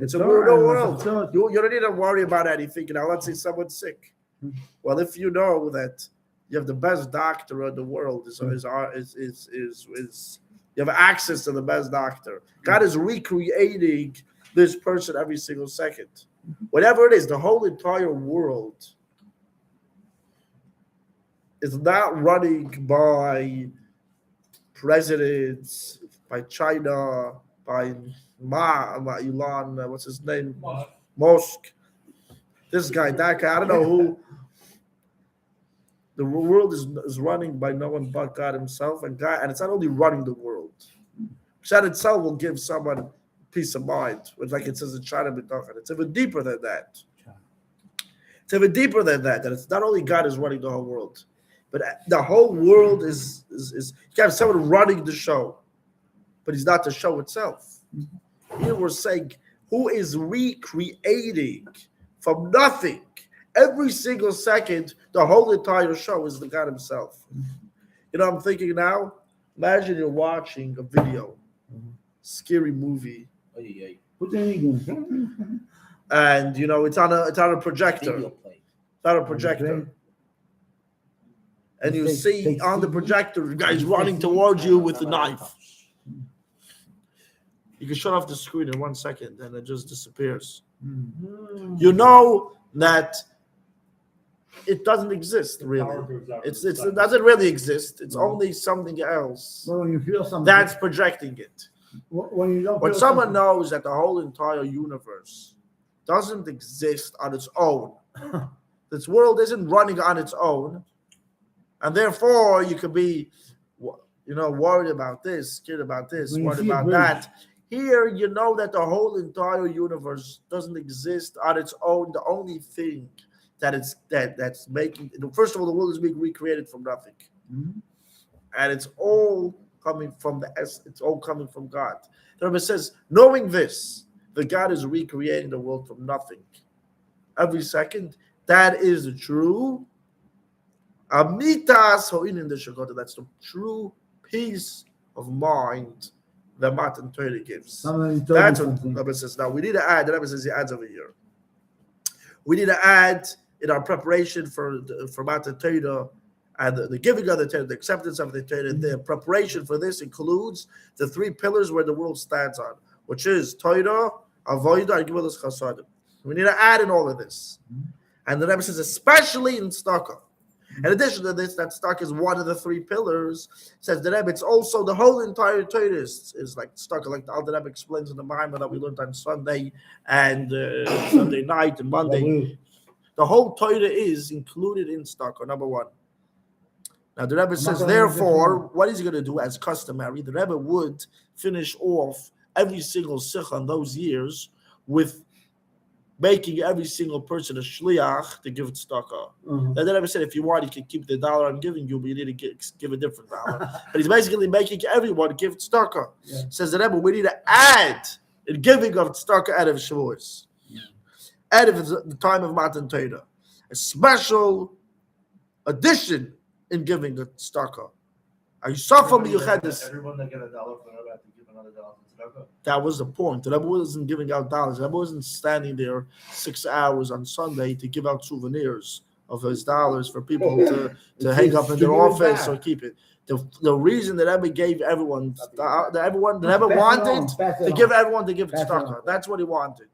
It's a new world. You don't need to worry about anything. Let's say someone's sick. Well, if you know that you have the best doctor in the world, you have access to the best doctor. God is recreating this person every single second. Whatever it is, the whole entire world is not running by presidents, by China, by Elon, what's his name? Musk. This guy, that guy, I don't know who. The world is running by no one but God Himself, and it's not only running the world. That itself will give someone peace of mind, which, like it says in China, it's even deeper than that. It's even deeper than that. That it's not only God is running the whole world, but the whole world is you have someone running the show, but He's not the show itself. Here we're saying who is recreating from nothing. Every single second, the whole entire show is the God Himself. I'm thinking now, imagine you're watching a video, scary movie, and it's on a projector. It's on a projector. And you see on the projector, the guy's running towards you with a knife. You can shut off the screen in 1 second and it just disappears. You know that it doesn't exist really. It doesn't really exist. It's only something else Well, when you feel something, that's projecting it. When Someone knows that the whole entire universe doesn't exist on its own, this world isn't running on its own, and therefore you could be, worried about this, scared about this, worried about that. Here, you know that the whole entire universe doesn't exist on its own. The only thing that's making, first of all, the world is being recreated from nothing, and it's all coming from it's all coming from God. The Rebbe says, knowing this, that God is recreating the world from nothing every second. That is the true amitas ho'inin de shakota. That's the true peace of mind that Matan Torah gives. That's what the Rebbe says. Now we need to add. The Rebbe says he adds over here. We need to add in our preparation for Matan Torah and the giving of the Torah, the acceptance of the Torah. The preparation for this includes the 3 pillars where the world stands on, which is Torah, Avodah, and Gemilas Chasadim. We need to add in all of this. And the Rebbe says, especially in Tzedakah. In addition to this, that tzedakah is one of the 3 pillars. Says the Rebbe, it's also the whole entire Torah is like tzedakah, like the Rebbe explains in the maamar that we learned on Sunday and Sunday night and Monday. The whole Torah is included in tzedakah, number 1. Now the Rebbe says, therefore, what is he going to do as customary? The Rebbe would finish off every single sikha in those years with making every single person a shliach to give tzedakah. And then the Rebbe said, if you want, you can keep the dollar I'm giving you, but you need to give a different dollar. But he's basically making everyone give tzedakah. Says the Rebbe, we need to add in giving of tzedakah out of shavuos, out of the time of Matan Torah, a special addition in giving the tzedakah. Everyone that get $1 for the Rebbe have to give another $1 for tzedakah. That was the point. The Rebbe wasn't giving out dollars. The Rebbe wasn't standing there 6 hours on Sunday to give out souvenirs of his dollars for people to hang up in their office or keep it. The reason that Rebbe gave everyone, the Rebbe wanted to give everyone to give tzedakah. That's what he wanted.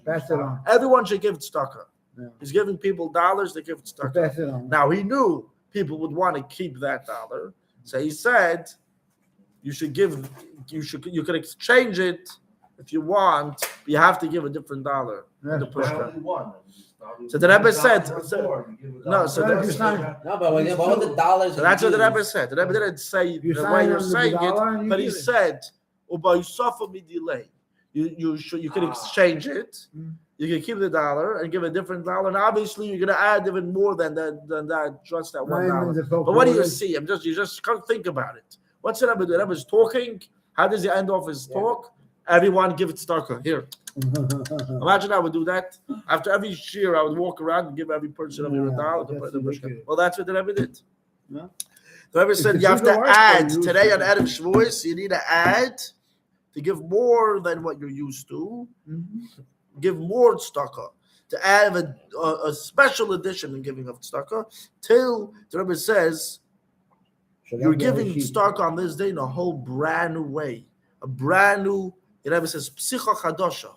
Pass it on. Everyone should give tzedakah. Yeah. He's giving people dollars to give tzedakah. Pass it on. Now he knew people would want to keep that dollar. So he said, you could exchange it if you want, but you have to give a different dollar. Yeah. The Why pushka. only one? So the Rebbe said, No, so the- No, but what the dollars? So that's what the Rebbe said. The Rebbe didn't say You the sign way you're on the saying dollar and it, you but he give it. said, "Uba Yusafa mi delay." You could exchange it. Mm. You can keep the dollar and give a different dollar, and obviously you're going to add even more than that just that $1. But what do you see? You just can't think about it. What's the Rebbe do? The Rebbe's talking. How does he end off his talk? Everyone give it tzedakah. Here, imagine I would do that. After every year, I would walk around and give every person a dollar to put in the pushka. Well, that's what the Rebbe did. Yeah. The Rebbe said If you have the to people add are used today to on it. Adam Shavuos. You need to add to give more than what you're used to. Give more tzedakah, to add a special edition in giving of tzedakah, till the Rebbe says you're giving tzedakah on this day in a whole brand new way, a brand new. The Rebbe says psicha chadosha.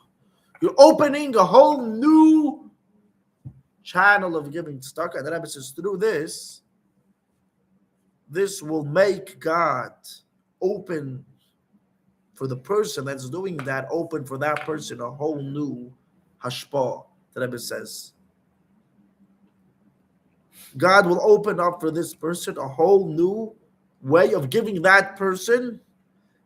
You're opening a whole new channel of giving tzedakah, and the Rebbe says through this will make God open for the person that's doing that, open for that person a whole new hashpah, the Rebbe says. God will open up for this person a whole new way of giving that person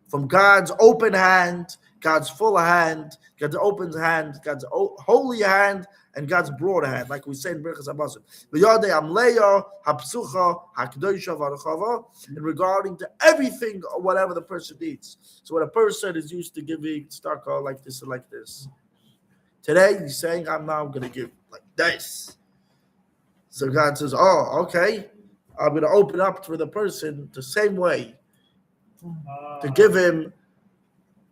from God's open hand, God's full hand, God's open hand, God's holy hand, and God's broad hand, like we say in Berachas Habasim. V'yodei amleya hapsucha hakdosha v'arachava, in regarding to everything, whatever the person needs. So when a person is used to giving tzedakah like this and like this, today he's saying, I'm now going to give like this. So God says, oh, okay, I'm going to open up for the person the same way to give him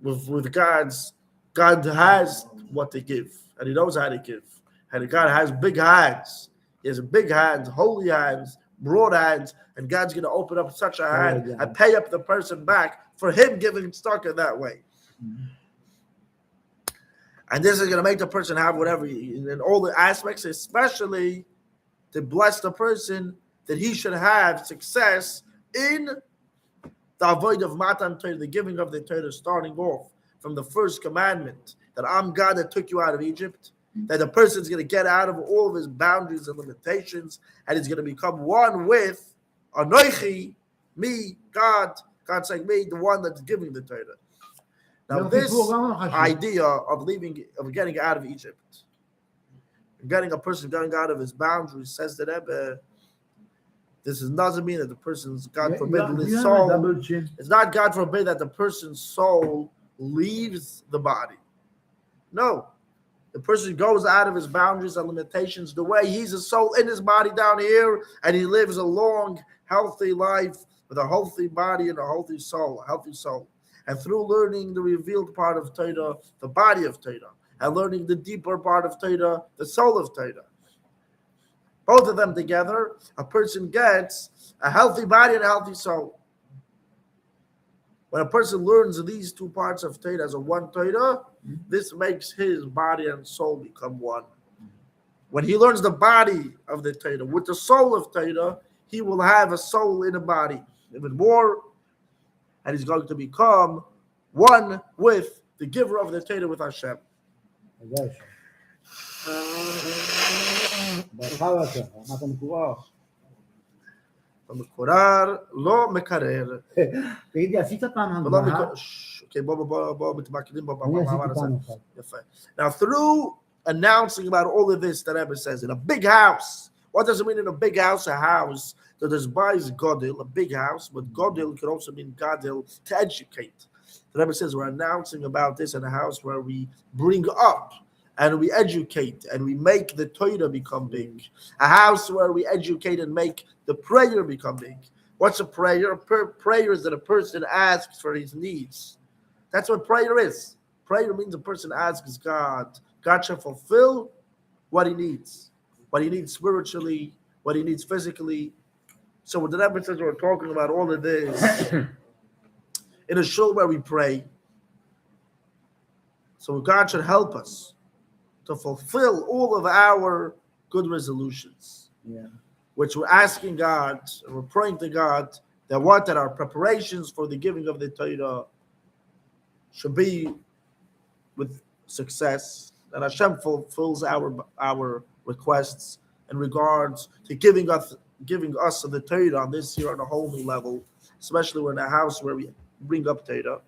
with God's. God has what to give, and He knows how to give. And God has big hands. He has big hands, holy hands, broad hands, and God's going to open up such a hand and pay up the person back for him giving tzedakah that way. And this is going to make the person have whatever, in all the aspects, especially to bless the person that he should have success in the avoid of Matan Torah, the giving of the Torah, starting off from the first commandment, that I'm God that took you out of Egypt, that the person's going to get out of all of his boundaries and limitations, and he's going to become one with Anochi, me, God saying me, the one that's giving the Torah. Now this idea of getting out of Egypt, getting a person going out of his boundaries, says the Rebbe, doesn't mean that the person's, God forbid, his soul. It's not God forbid that the person's soul leaves the body. No. The person goes out of his boundaries and limitations the way he's a soul in his body down here, and he lives a long, healthy life with a healthy body and a healthy soul. And through learning the revealed part of Torah, the body of Torah, and learning the deeper part of Torah, the soul of Torah, both of them together, a person gets a healthy body and a healthy soul. When a person learns these two parts of Torah as a one Torah, this makes his body and soul become one. When he learns the body of the Torah with the soul of Torah, he will have a soul in a body, even more, and he's going to become one with the giver of the Torah, with Hashem. המקורר לא מקרר. תגידי, עשית פעם ולא הגבהה? אוקיי, בואו מתמקדים במאמר הזה. יפה. Now, through announcing about all of this, that Rebbe says, in a big house. What does it mean in a big house? A house that is Beis Godel, a big house, but Godel could also mean Gadol, to educate. The Rebbe says we're announcing about this in a house where we bring up and we educate and we make the Torah become big. A house where we educate and make the prayer become big. What's a prayer? Prayer is that a person asks for his needs. That's what prayer is. Prayer means a person asks God. God shall fulfill what he needs spiritually, what he needs physically. So when the Rebbe says we're talking about all of this in a shul where we pray, so God should help us to fulfill all of our good resolutions. Yeah. which we're asking God, and we're praying to God that our preparations for the giving of the Torah should be with success, that Hashem fulfills our requests in regards to giving us the Torah on this year on a whole new level, especially we're in a house where we bring up Torah,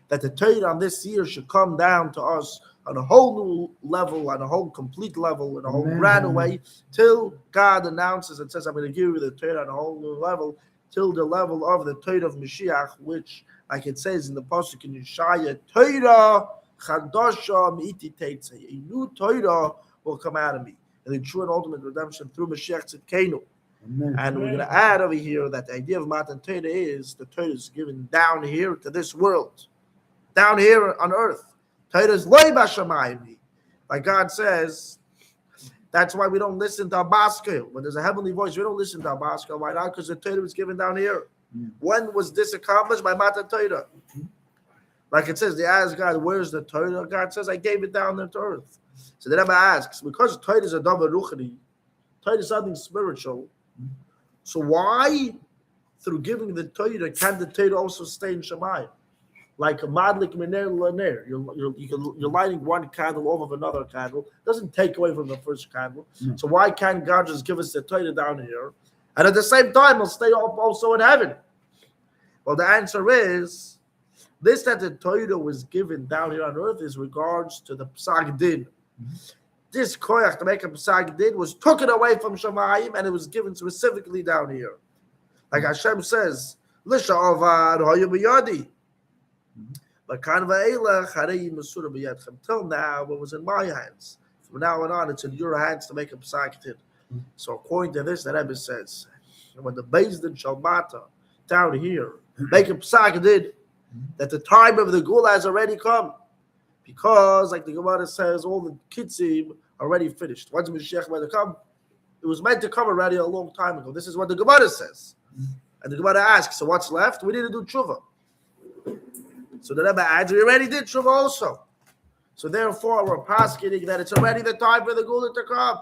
that the Torah on this year should come down to us on a whole new level, on a whole complete level, in a whole grand way, till God announces and says, I'm going to give you the Torah on a whole new level, till the level of the Torah of Mashiach, which, like it says in the Pasuk in Yeshaya, Torah Chadasha Mi'iti Teitzeh, a new Torah will come out of me, and the true and ultimate redemption through Mashiach Tzidkenu. And we're going to add over here that the idea of Matan Torah is the Torah is given down here to this world, down here on earth. Torah is loy b'shamayim. Like God says, that's why we don't listen to Abaskil. When there's a heavenly voice, we don't listen to Abaskil. Why not? Because the Torah was given down here. When was this accomplished? By Matan Torah. Like it says, they ask God, where's the Torah? God says, I gave it down to earth. So the Rebbe asks, because Torah is a davar ruchni, Torah is something spiritual, so why, through giving the Torah, can the Torah also stay in Shemayim? Like a madlik miner laner, you're lighting one candle off of another candle. It doesn't take away from the first candle. So why can't God just give us the Torah down here, and at the same time it'll stay up also in heaven? Well, the answer is this: that the Torah was given down here on earth is regards to the Psak Din. This koyach to make a Psak Din was taken away from Shemayim, and it was given specifically down here. Like Hashem says, Lisha Avad Hoyu B'Yadi. But till now, what was in my hands, from now on, it's in your hands to make a Psak Din. So according to this, the Rebbe says, when the Beis Din Shalmata down here make a Psak Din, that the time of the Gula has already come, because like the Gemara says, all the Kitzim already finished. When's Mashiach meant to come? It was meant to come already a long time ago. This is what the Gemara says, and the Gemara asks, so what's left? We need to do tshuva. So the Rebbe adds, we already did tshuva also. So therefore, we're paskening that it's already the time for the Gula to come.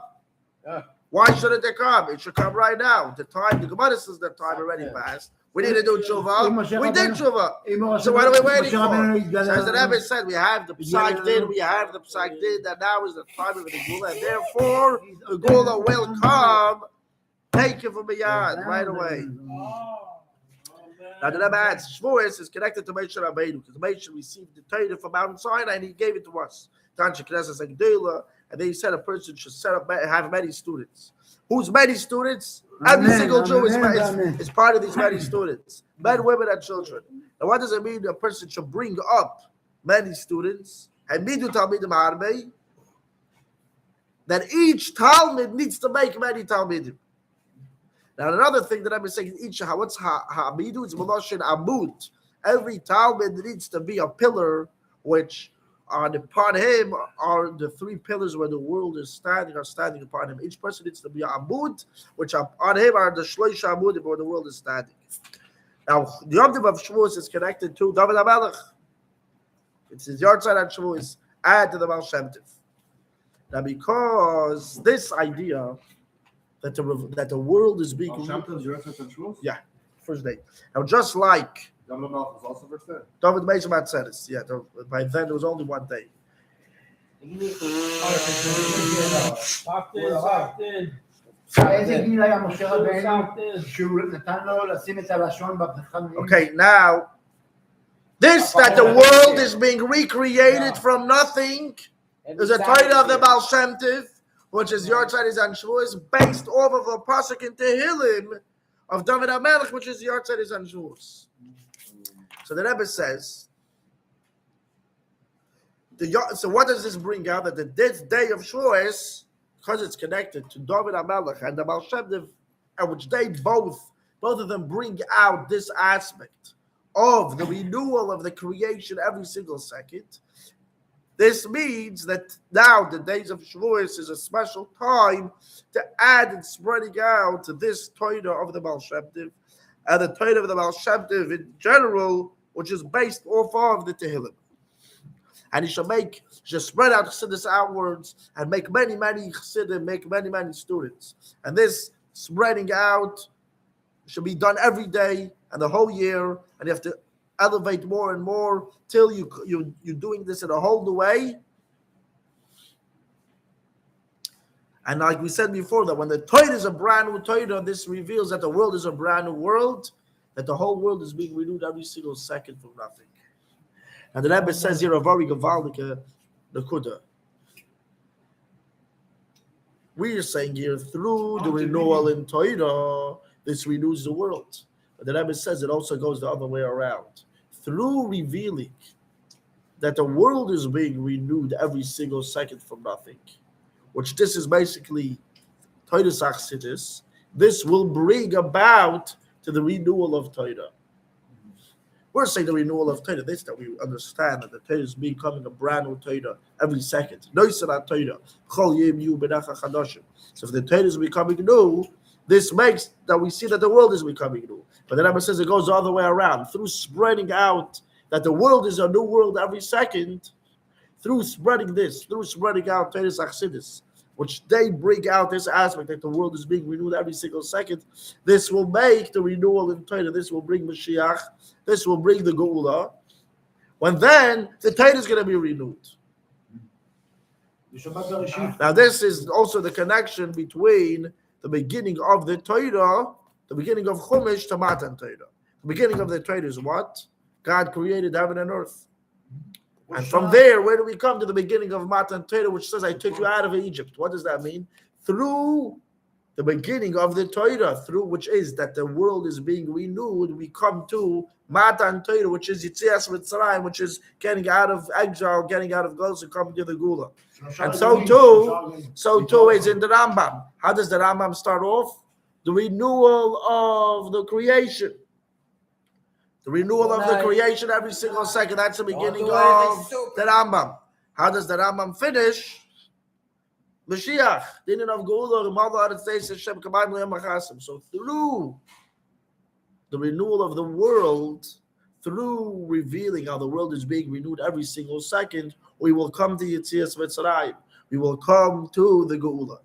Yeah. Why shouldn't it come? It should come right now. The time, the Gemara says the time already passed. We need to do tshuva. We did tshuva. So what are we waiting for? So as the Rebbe said, we have the Psak Din, that now is the time of the Gula, and therefore the Gula will come. Take it from beyond right away. Now the Rebbe adds, shavuos is connected to Moshe Rabbeinu, because Moshe received the Torah from Mount Sinai and he gave it to us. And then he said a person should have many students. Who's many students? Every single Jew is part of these many students. Men, women, and children. Now what does it mean a person should bring up many students? And midu talmidim harbe. That each Talmud needs to make many Talmidim. Now another thing that I've been saying, what's ha'amidu? It's Meloshin Amud. Every Talmud needs to be a pillar, which upon him are the three pillars where the world is standing, are standing upon him. Each person needs to be a Amud, which on him are the Shloish Amudim where the world is standing. Now the Yom Tov of Shavuos is connected to David HaMelech. It's his yard side on Shavuos, add to the Baal Shem Tov. Now because this idea that the world is being yeah, first day. Now just like David was also first day. David Meishamat said it. Yeah, by then there was only one day. Okay, now this that the world is being recreated from nothing is a title of the Baal Shem Tov, which is your side is on Shavuos, based off of a pasuk in Tehillim of David HaMelech, which is your side is on Shavuos. So the Rebbe says, so what does this bring out? That this day of Shavuos, because it's connected to David HaMelech and the Baal Shem Tov, which they both of them bring out this aspect of the renewal of the creation every single second. This means that now the days of Shavuos is a special time to add and spreading out to this Torah of the Baal Shem Tov and the Torah of the Baal Shem Tov in general, which is based off of the Tehillim. And he should spread out Chassidus outwards and make many Chassidim, make many students. And this spreading out. It should be done every day and the whole year, and you have to elevate more and more till you're doing this in a whole new way. And like we said before, that when the Torah is a brand new Torah, this reveals that the world is a brand new world, that the whole world is being renewed every single second from nothing. And the Rebbe says here a very gewaltige nekuda. We are saying here, through the renewal in Torah, this renews the world. But the Rebbe says it also goes the other way around. Through revealing that the world is being renewed every single second from nothing, which this is basically Torah's Achsidus, this will bring about to the renewal of Torah. We're saying the renewal of Torah, this that we understand that the Torah is becoming a brand new Torah every second. So if the Torah is becoming new, this makes that we see that the world is becoming new. But the Rebbe says it goes the other way around. Through spreading out that the world is a new world every second, through spreading out Torah's Achsidus, which they bring out this aspect that the world is being renewed every single second, this will make the renewal in Torah, this will bring Mashiach, this will bring the Geula, when then the Torah is going to be renewed. Now this is also the connection between the beginning of the Torah, the beginning of Chumash to Matan Torah. The beginning of the Torah is what? God created heaven and earth. And from there, where do we come to the beginning of Matan Torah, which says, I took you out of Egypt? What does that mean? Through the beginning of the Torah, through which is that the world is being renewed, we come to Matan Torah, which is Yitzias Mitzrayim, which is getting out of exile, getting out of Golus, and coming to the Gula. And so too is in the Rambam. How does the Rambam start off? The renewal of the creation. The renewal of the creation every single second. That's the beginning of the Rambam. How does the Rambam finish? Mashiach, Dinin of Geula, Mother says Hashem Kabayim Le'emachasim. So through the renewal of the world, through revealing how the world is being renewed every single second, we will come to Yitzias Mitzrayim. We will come to the Geula.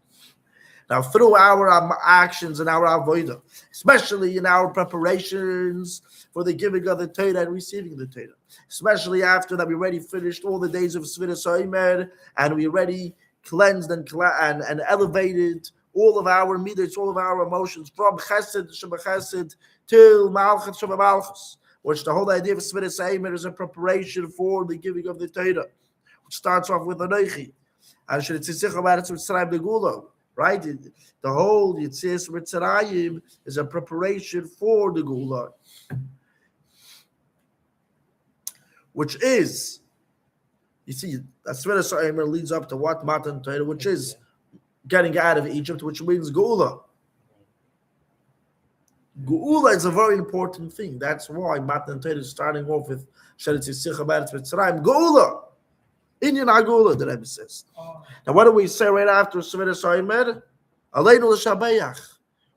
Now, through our actions and our avodah, especially in our preparations for the giving of the Torah and receiving the Torah, especially after that we already finished all the days of Sfiras HaOmer and we already cleansed and elevated all of our midas, all of our emotions from Chesed Sheba Chesed till Malchus Sheba Malchus, which the whole idea of Sfiras HaOmer is a preparation for the giving of the Torah, which starts off with Anochi. And should it say about it, Mitzrayim the Gula. Right? The whole Yitzias Mitzrayim is a preparation for the Geula, which is, you see, that's where the leads up to what? Matan Torah, which is getting out of Egypt, which means Geula. Geula is a very important thing. That's why Matan Torah is starting off with Sheretz Yisich Beretz Mitzrayim. Geula. Inyan Agula, the Rebbe says. Now, what do we say right after Sfiras HaOmer? Aleinu l'shabeach.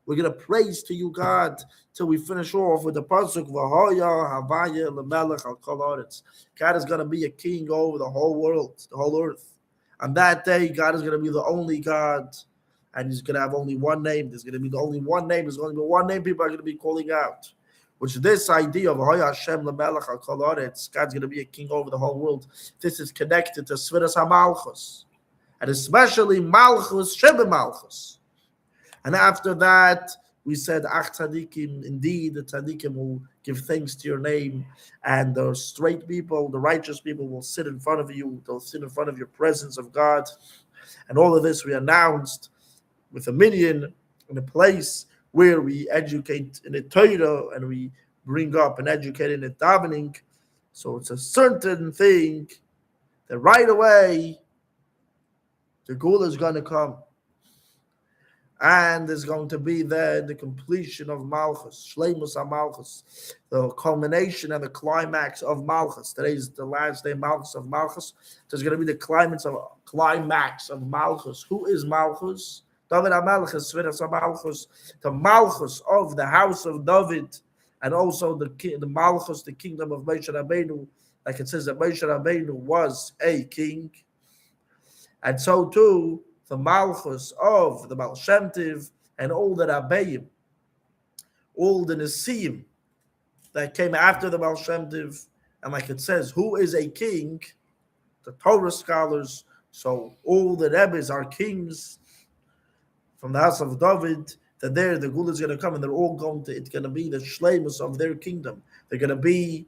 We're going to praise to you, God, till we finish off with the pasuk V'hoya Havaya L'melech Al Kol Haaretz. God is going to be a king over the whole world, the whole earth. On that day, God is going to be the only God, and He's going to have only one name. There's going to be the only one name. There's going to be one name people are going to be calling out. Which this idea of Hoya Hashem L'melech Al Kol Haaretz, God's going to be a king over the whole world. This is connected to Sfiras HaMalchus, and especially Malchus Sheba Malchus. And after that, we said Ach Tzadikim. Indeed, the Tzadikim will give thanks to your name, and the straight people, the righteous people, will sit in front of you. They'll sit in front of your presence of God, and all of this we announced with a minyan in a place where we educate in the Torah and we bring up and educate in the davening. So it's a certain thing that right away the Geula is going to come. And there's going to be there the completion of Malchus, Shleimus HaMalchus, the culmination and the climax of Malchus. Today is the last day Malchus of Malchus. There's going to be the climax of Malchus. Who is Malchus? David HaMelech is Sfiras HaMalchus, the Malchus of the house of David, and also the Malchus, the kingdom of Moshe Rabbeinu. Like it says that Moshe Rabbeinu was a king. And so too, the Malchus of the Baal Shem Tov and all the Rabbeim, all the Nesiim that came after the Baal Shem Tov, and like it says, who is a king? The Torah scholars. So all the Rebbes are kings from the house of David. That there, the Gula is going to come, and they're all going to. It's going to be the shleimus of their kingdom. They're going to be.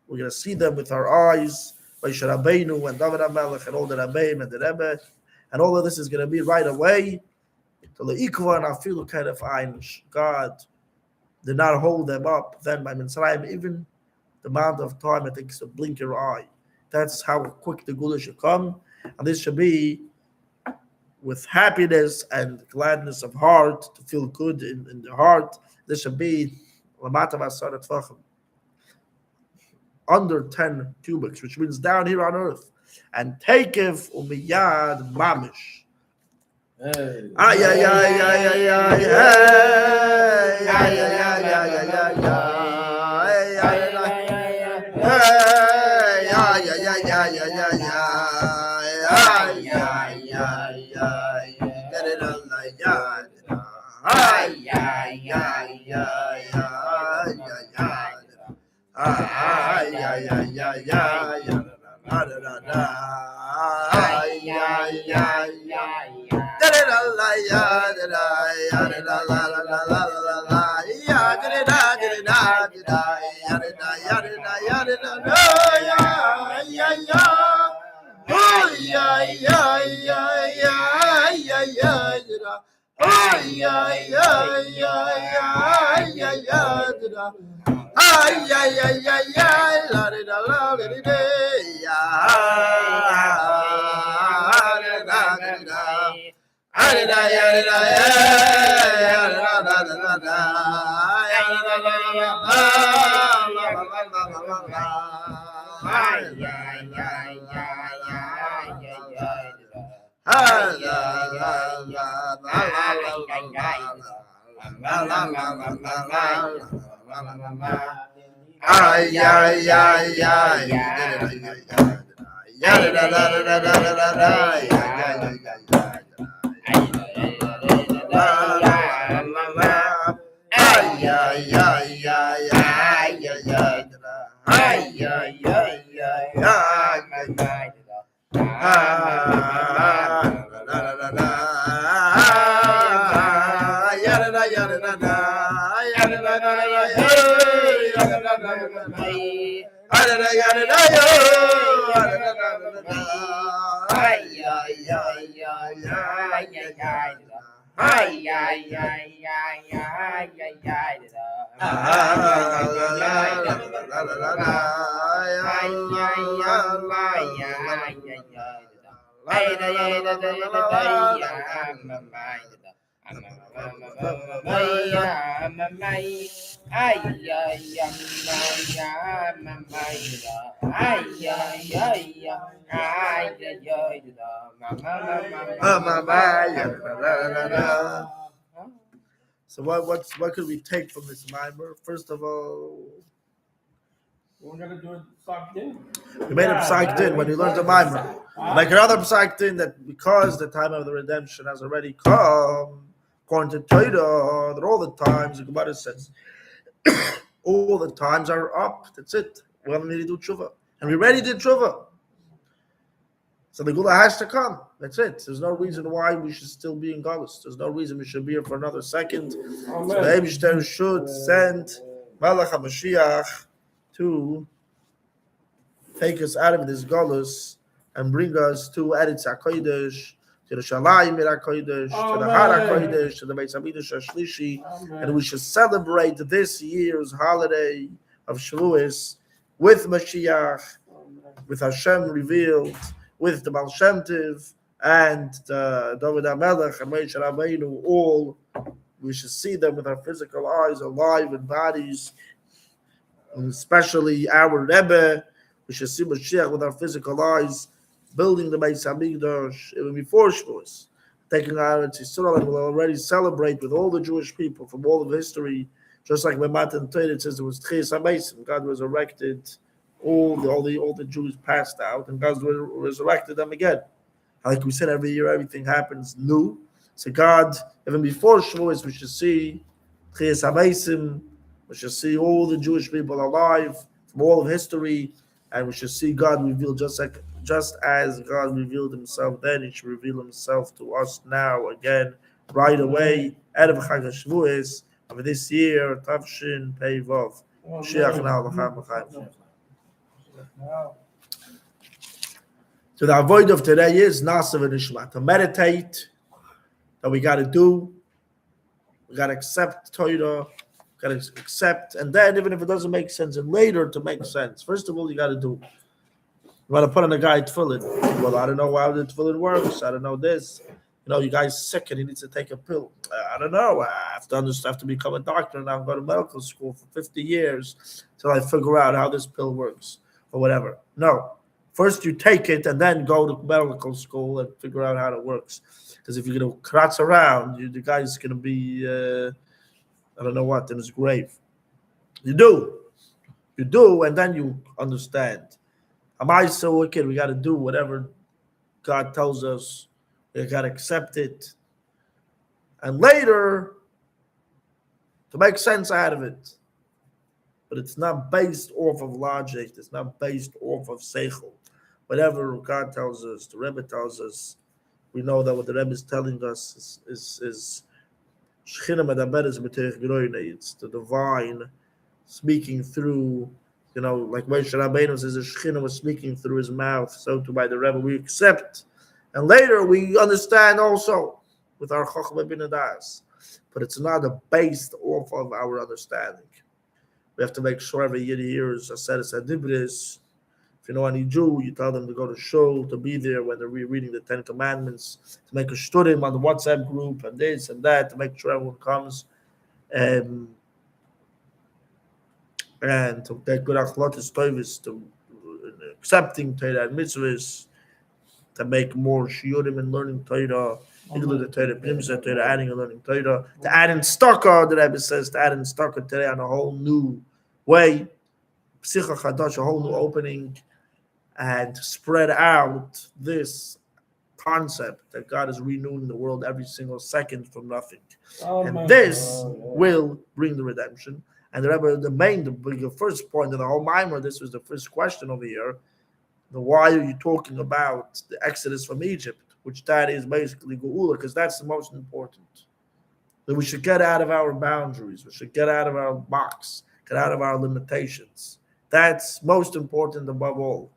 We're going to see them with our eyes. Beis Rabbeinu and David HaMelech and all the Rabbeim and the Rebbe, and all of this is going to be right away. To the Ikva and Afilu kind of Einish. God did not hold them up then by Mitzrayim, even the amount of time it takes to blink your eye. That's how quick the Gula should come, and this should be with happiness and gladness of heart, to feel good in the heart. This should be under 10 cubits, which means down here on earth. And takef umiyad mamish. Hey. Ay, ay, ay, ay, ay, ay, hey. Ay, ay, ay, ay, ay, ay, ay. Ay, ay, ay, hey. Ay, ay, ay, ay, ay, ay, ay. Ay, ay, ay, ay. Get it on like that. Ay, ay, ay, ay, ay, ay, ay. Ay, ay, ay, ay, ay, da da da da. Ay, ay, ay, ay. Da da da la ya da da ya da da la la la la la la. Ya da da da da da da. Ya da da ya da da ya da da da. Ya ya ya. Ay, ay, ay, ay, ay, ay, ay, da. Ay, ay, ay, ay, ay, ay, ay, da. Ay, ay, ay, ay, ay, la di da la di da, ya, da da da da, ay da ya da da ya, da da da da da, ya da da da da da, la la la la la la, ay ay ay ay ay ay, ay la la la la la la la la la la. Ay, ay, ay, ay. Ya da da da da da da da da. Ay, ay, ay, ay. Ay, ay, ay, ay, ay, ay. Ay, ay, ay, ay, So what could we take from this maamar? First of all, We're gonna do it sucked in. we made a psak din when we learned the maamar. Like another psak din that because the time of the redemption has already come, according to Torah, that all the times the Gemara says all the times are up. That's it. We don't need to do tshuva, and we already did tshuva. So the Gula has to come. That's it. There's no reason why we should still be in Galus. There's no reason we should be here for another second. So the Eibishter should send Malach HaMashiach to take us out of this Galus and bring us to Eretz HaKodesh, to the Shalayim HaKodesh, to the Har HaKodesh, to the Beis Hamikdash HaShlishi, and we should celebrate this year's holiday of Shavuos with Mashiach, with Hashem revealed, with the Baal Shem Tov and the David HaMelech and Moshe Rabbeinu, all we should see them with our physical eyes, alive in bodies, and especially our Rebbe. We should see Mashiach with our physical eyes, building the Beis Hamikdash even before Shavuos, taking our Eretz Yisrael, and we'll already celebrate with all the Jewish people from all of history, just like when Matan Torah it says it was Tchias HaMeisim, God resurrected all the Jews passed out, and God resurrected them again. Like we said, every year everything happens new. to God. Even before Shavuos, we should see Tchias HaMeisim. We should see all the Jewish people alive from all of history, and we should see God revealed just as God revealed Himself then. He should reveal Himself to us now again, right away, out of Chag HaShavuos of this year, Tavshin Pei Vav. Mashiach now, L'chaim L'chaim. Wow. So the avoid of today is Nasav and Ishma, to meditate, that we got to do. We got to accept Torah, got to accept, and then even if it doesn't make sense, and later to make sense. First of all, you got to do. You got to put on a guy tefillin. Well, I don't know how the tefillin works. I don't know this. You guy's sick and he needs to take a pill. I don't know. I have to become a doctor and I'll go to medical school for 50 years till I figure out how this pill works or whatever. No. First, you take it and then go to medical school and figure out how it works. Because if you're going to kratz around, the guy's going to be, I don't know what, in his grave. You do, and then you understand. Am I so wicked? We got to do whatever God tells us. We got to accept it. And later, to make sense out of it. But it's not based off of logic. It's not based off of seichel. Whatever God tells us, the Rebbe tells us, we know that what the Rebbe is telling us is Shechina medaberes b'terech groinei. It's the divine speaking through, like Moshe Rabbeinu says, the Shechina was speaking through his mouth. So too by the Rebbe we accept, and later we understand also with our Chochmah bin Adas. But it's not based off of our understanding. We have to make sure every Yid hears Aseres HaDibros. If you know any Jew, you tell them to go to shul, to be there when they're reading the 10 Commandments, to make a shturim on the WhatsApp group and this and that, to make sure everyone comes, and to get good achlotis tovis, to accepting Torah and mitzvahs, to make more shiurim and learning Torah, including the Torah, Pimsa Torah, adding and learning Torah, to add in Staka, the Rebbe says, to add in Staka today on a whole new way, Psicha Chadash, a whole new opening, and to spread out this concept that God is renewing the world every single second from nothing. And this will bring the redemption. And the Rebbe, the first point of the whole maamar, this was the first question over here. Why are you talking about the Exodus from Egypt, which that is basically Geula, because that's the most important. That we should get out of our boundaries. We should get out of our box, get out of our limitations. That's most important above all.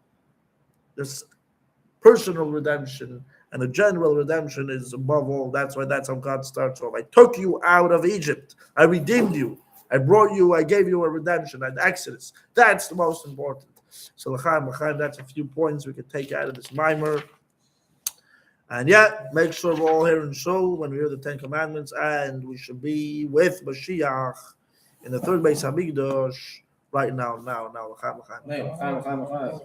This personal redemption and the general redemption is above all. That's how God starts off. I took you out of Egypt. I redeemed you. I brought you, I gave you a redemption, an Exodus. That's the most important. So l'chaim, that's a few points we could take out of this maamar. And make sure we're all here in shul when we hear the 10 Commandments, and we should be with Mashiach in the third Beis Hamikdash right now. L'chaim. L'chaim.